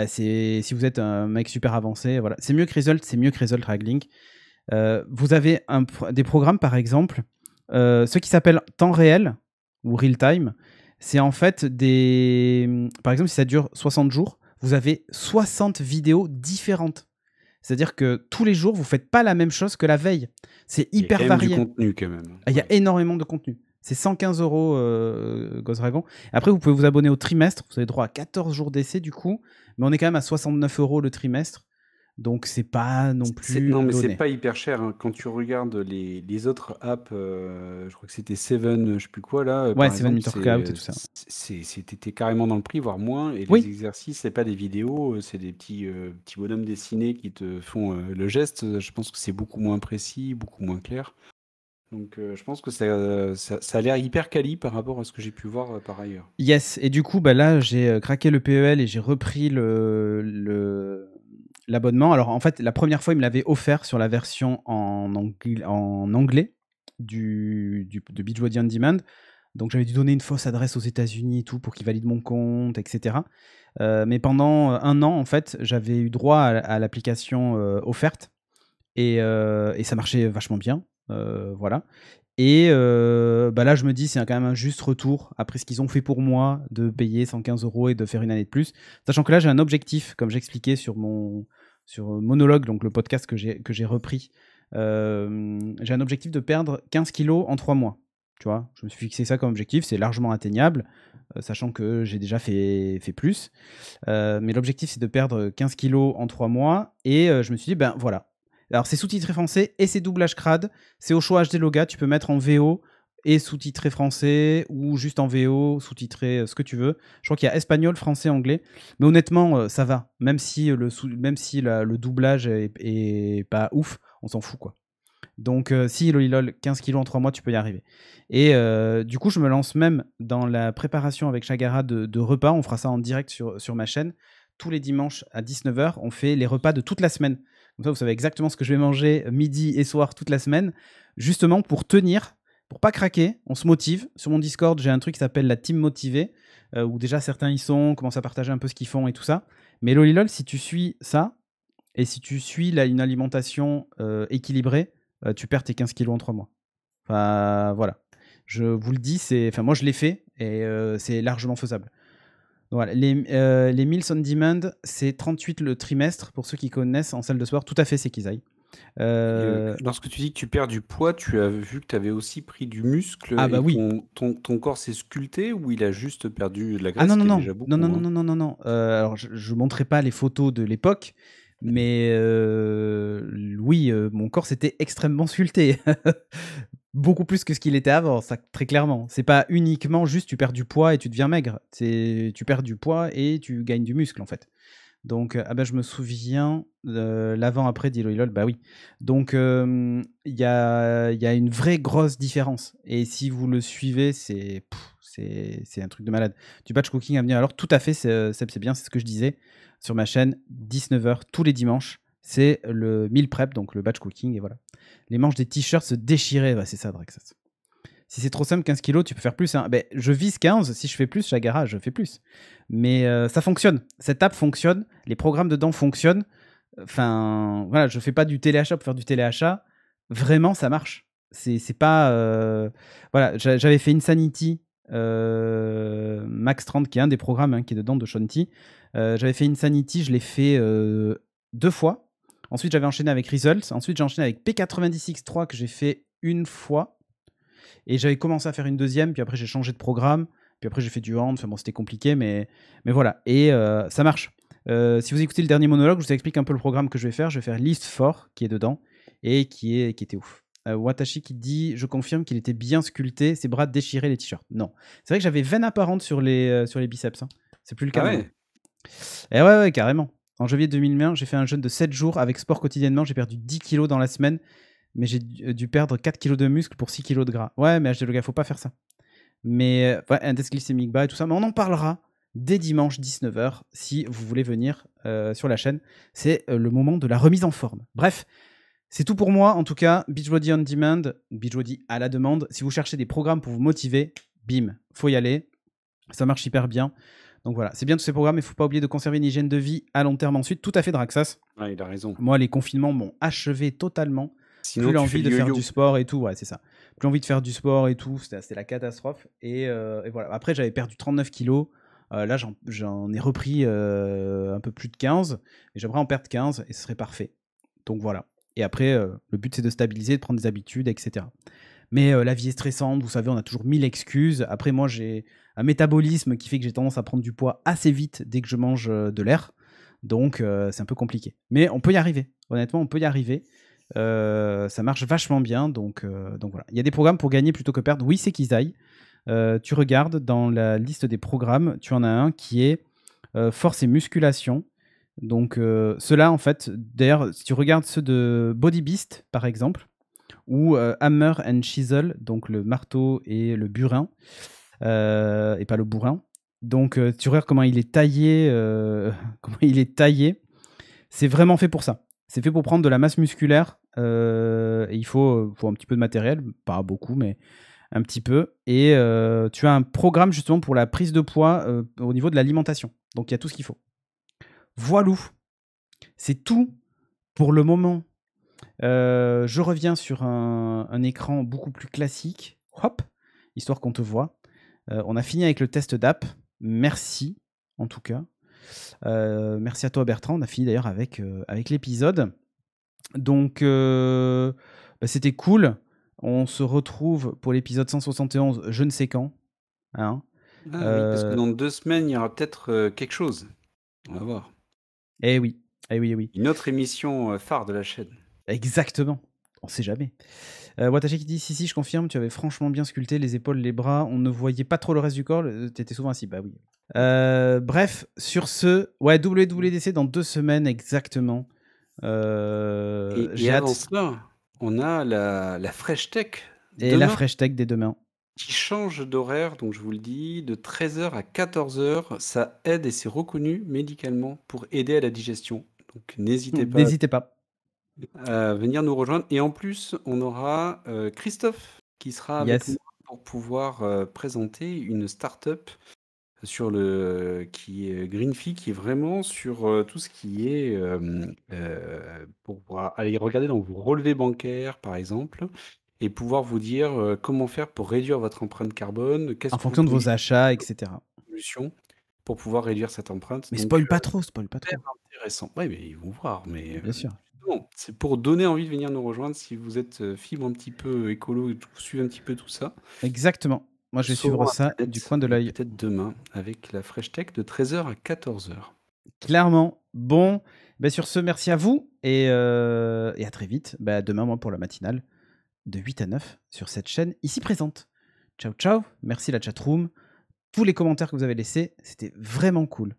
si vous êtes un mec super avancé, voilà. C'est mieux que Result Raglink. Vous avez des programmes, par exemple, ceux qui s'appellent temps réel ou real time. C'est en fait Par exemple, si ça dure 60 jours, vous avez 60 vidéos différentes. C'est-à-dire que tous les jours, vous faites pas la même chose que la veille. C'est Il y a hyper quand même du varié. contenu quand même. Il y a Ouais. énormément de contenu. C'est 115 euros Ghost Dragon. Après, vous pouvez vous abonner au trimestre. Vous avez droit à 14 jours d'essai du coup. Mais on est quand même à 69 euros le trimestre. Donc, c'est pas non plus Non, mais c'est donné. pas hyper cher, hein. Quand tu regardes les autres apps, je crois que c'était Seven, je sais plus quoi là, Ouais, par Seven exemple, Meter Cloud et tout ça. t'étais carrément dans le prix, voire moins. Et les Oui, exercices, c'est pas des vidéos, c'est des petits bonhommes dessinés qui te font le geste. Je pense que c'est beaucoup moins précis, beaucoup moins clair. Donc, je pense que ça a l'air hyper quali par rapport à ce que j'ai pu voir par ailleurs. yes. Et du coup, bah là, j'ai craqué le PEL et j'ai repris l'abonnement. Alors, en fait, la première fois, il me l'avait offert sur la version en anglais de Beachbody On Demand. Donc, j'avais dû donner une fausse adresse aux États-Unis et tout pour qu'ils valident mon compte, etc. Mais pendant un an, en fait, j'avais eu droit à l'application offerte et ça marchait vachement bien. Voilà. Et bah là, je me dis, c'est quand même un juste retour après ce qu'ils ont fait pour moi de payer 115 euros et de faire une année de plus. Sachant que là, j'ai un objectif, comme j'expliquais sur Monologue, donc le podcast que j'ai repris. J'ai un objectif de perdre 15 kilos en 3 mois. Tu vois, je me suis fixé ça comme objectif, c'est largement atteignable, sachant que j'ai déjà fait plus. Mais l'objectif, c'est de perdre 15 kilos en 3 mois. Et je me suis dit, ben voilà. Alors, c'est sous-titré français et c'est doublage crade. C'est au choix HD Loga. Tu peux mettre en VO et sous-titré français ou juste en VO, sous-titré ce que tu veux. Je crois qu'il y a espagnol, français, anglais. Mais honnêtement, ça va. Même si le doublage est pas ouf, on s'en fout, quoi. Donc, si Lolilol, 15 kilos en 3 mois, tu peux y arriver. Et du coup, je me lance même dans la préparation avec Chagara de repas. On fera ça en direct sur ma chaîne. Tous les dimanches à 19h, on fait les repas de toute la semaine. Comme ça, vous savez exactement ce que je vais manger midi et soir toute la semaine. Justement, pour tenir, pour pas craquer, on se motive. Sur mon Discord, j'ai un truc qui s'appelle la Team Motivée, où déjà certains y sont, commencent à partager un peu ce qu'ils font et tout ça. Mais Lolilol, si tu suis ça, et si tu suis une alimentation équilibrée, tu perds tes 15 kilos en 3 mois. Enfin, voilà. Je vous le dis, moi je l'ai fait et c'est largement faisable. Voilà. Les Meals on Demand, c'est 38 le trimestre pour ceux qui connaissent en salle de sport. Tout à fait, c'est Kizaï. Lorsque tu dis que tu perds du poids, tu as vu que tu avais aussi pris du muscle Ah bah et oui. ton corps s'est sculpté ou il a juste perdu de la Ah graisse, non, ce non, qui est non. déjà beaucoup, Non, non, non, hein. non, non, non, non. Alors, je ne montrerai pas les photos de l'époque, mais oui, mon corps s'était extrêmement sculpté. Beaucoup plus que ce qu'il était avant, ça, très clairement. C'est pas uniquement juste tu perds du poids et tu deviens maigre. Tu perds du poids et tu gagnes du muscle, en fait. Donc, ah ben, je me souviens l'avant-après d'Iloilol, bah oui. Donc, il y a une vraie grosse différence. Et si vous le suivez, c'est un truc de malade. Du batch cooking à venir. Alors, tout à fait, Seb, c'est bien, c'est ce que je disais sur ma chaîne, 19h tous les dimanches. C'est le meal prep, donc le batch cooking, et voilà. Les manches des t-shirts se déchiraient, bah, c'est ça, Drexas. Si c'est trop simple, 15 kilos, tu peux faire plus. Hein. Ben, je vise 15, si je fais plus, Chagara, je fais plus. Mais ça fonctionne. Cette app fonctionne, les programmes dedans fonctionnent. Enfin, voilà, je fais pas du téléachat pour faire du téléachat. Vraiment, ça marche. C'est pas. Voilà, j'avais fait Insanity Max 30, qui est un des programmes qui est dedans de Shanti. J'avais fait Insanity, je l'ai fait 2 fois. Ensuite, j'avais enchaîné avec Results. Ensuite, j'ai enchaîné avec P90X3 que j'ai fait une fois. Et j'avais commencé à faire une deuxième, puis après j'ai changé de programme, puis après j'ai fait du hand, enfin bon c'était compliqué, mais voilà. Et ça marche. Si vous écoutez le dernier monologue, je vous explique un peu le programme que je vais faire. Je vais faire List 4 qui est dedans, et qui était ouf. Watashi qui dit, je confirme qu'il était bien sculpté, ses bras déchiraient les t-shirts. Non. C'est vrai que j'avais veine apparente sur les biceps. Hein. C'est plus le cas Ah maintenant. ouais? Et ouais, carrément. En janvier 2020, j'ai fait un jeûne de 7 jours avec sport quotidiennement, j'ai perdu 10 kilos dans la semaine, mais j'ai dû perdre 4 kilos de muscle pour 6 kilos de gras. Ouais, mais HD le gars, faut pas faire ça. Mais ouais, index glycémique bas et tout ça, mais on en parlera dès dimanche 19h si vous voulez venir sur la chaîne. C'est le moment de la remise en forme. Bref, c'est tout pour moi. En tout cas, Beachbody on Demand, Beachbody à la demande. Si vous cherchez des programmes pour vous motiver, bim, faut y aller. Ça marche hyper bien. Donc voilà, c'est bien tous ces programmes, mais il ne faut pas oublier de conserver une hygiène de vie à long terme ensuite. Tout à fait, Draxas. Ouais, il a raison. Moi, les confinements m'ont achevé totalement. Sinon, Plus tu fais l'envie le de faire yo-yo. du sport et tout, ouais, c'est ça. plus envie de faire du sport et tout, c'était la catastrophe. Et voilà. Après, j'avais perdu 39 kilos. Là, j'en ai repris un peu plus de 15. Et j'aimerais en perdre 15 et ce serait parfait. Donc voilà. Et après, le but, c'est de stabiliser, de prendre des habitudes, etc. Mais la vie est stressante, vous savez, on a toujours 1000 excuses. Après, moi, j'ai un métabolisme qui fait que j'ai tendance à prendre du poids assez vite dès que je mange de l'air. Donc, c'est un peu compliqué. Mais on peut y arriver. Honnêtement, on peut y arriver. Ça marche vachement bien. Donc voilà. Il y a des programmes pour gagner plutôt que perdre. Oui, c'est Kizai. Tu regardes dans la liste des programmes, tu en as un qui est force et musculation. Donc, ceux-là, en fait, d'ailleurs, si tu regardes ceux de Body Beast, par exemple, ou Hammer and Chisel, donc le marteau et le burin, et pas le bourrin. Donc, tu regardes comment il est taillé, c'est vraiment fait pour ça. C'est fait pour prendre de la masse musculaire, et il faut un petit peu de matériel, pas beaucoup, mais un petit peu. Et tu as un programme justement pour la prise de poids au niveau de l'alimentation. Donc, il y a tout ce qu'il faut. Voilou, c'est tout pour le moment. Je reviens sur un écran beaucoup plus classique. Hop, histoire qu'on te voit. On a fini avec le test d'app. Merci, en tout cas. Merci à toi, Bertrand. On a fini d'ailleurs avec l'épisode. Donc, c'était cool. On se retrouve pour l'épisode 171, je ne sais quand. Hein. Oui, parce que dans 2 semaines, il y aura peut-être quelque chose. On va voir. Eh oui. Une autre émission phare de la chaîne. Exactement. On sait jamais. Watashi qui dit si, je confirme, tu avais franchement bien sculpté les épaules, les bras, on ne voyait pas trop le reste du corps, t'étais souvent assis. Bah oui. Bref, sur ce, ouais, WWDC dans 2 semaines exactement. Et avant cela, on a la Fresh Tech. Et la Fresh Tech dès demain. Qui change d'horaire, donc je vous le dis, de 13h à 14h. Ça aide et c'est reconnu médicalement pour aider à la digestion. Donc n'hésitez pas. À venir nous rejoindre. Et en plus, on aura Christophe qui sera avec nous pour pouvoir présenter une start-up qui est Greenfee, qui est vraiment sur tout ce qui est pour pouvoir aller regarder dans vos relevés bancaires, par exemple, et pouvoir vous dire comment faire pour réduire votre empreinte carbone. En fonction de vos achats, etc. Pour pouvoir réduire cette empreinte. Mais spoil pas trop. C'est intéressant. Oui, mais ils vont voir. Mais bien sûr. Bon, c'est pour donner envie de venir nous rejoindre si vous êtes fibre un petit peu écolo et vous suivez un petit peu tout ça. Exactement. Moi, je vais suivre ça du coin de l'œil. Peut-être demain avec la Fresh Tech de 13h à 14h. Clairement. Bon, sur ce, merci à vous et à très vite. Demain, moi, pour la matinale de 8 à 9 sur cette chaîne ici présente. Ciao, ciao. Merci la chatroom. Tous les commentaires que vous avez laissés, c'était vraiment cool.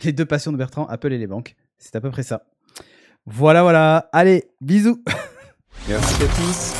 Les 2 passions de Bertrand, Apple et les banques. C'est à peu près ça. Voilà. Allez, bisous. Merci à tous.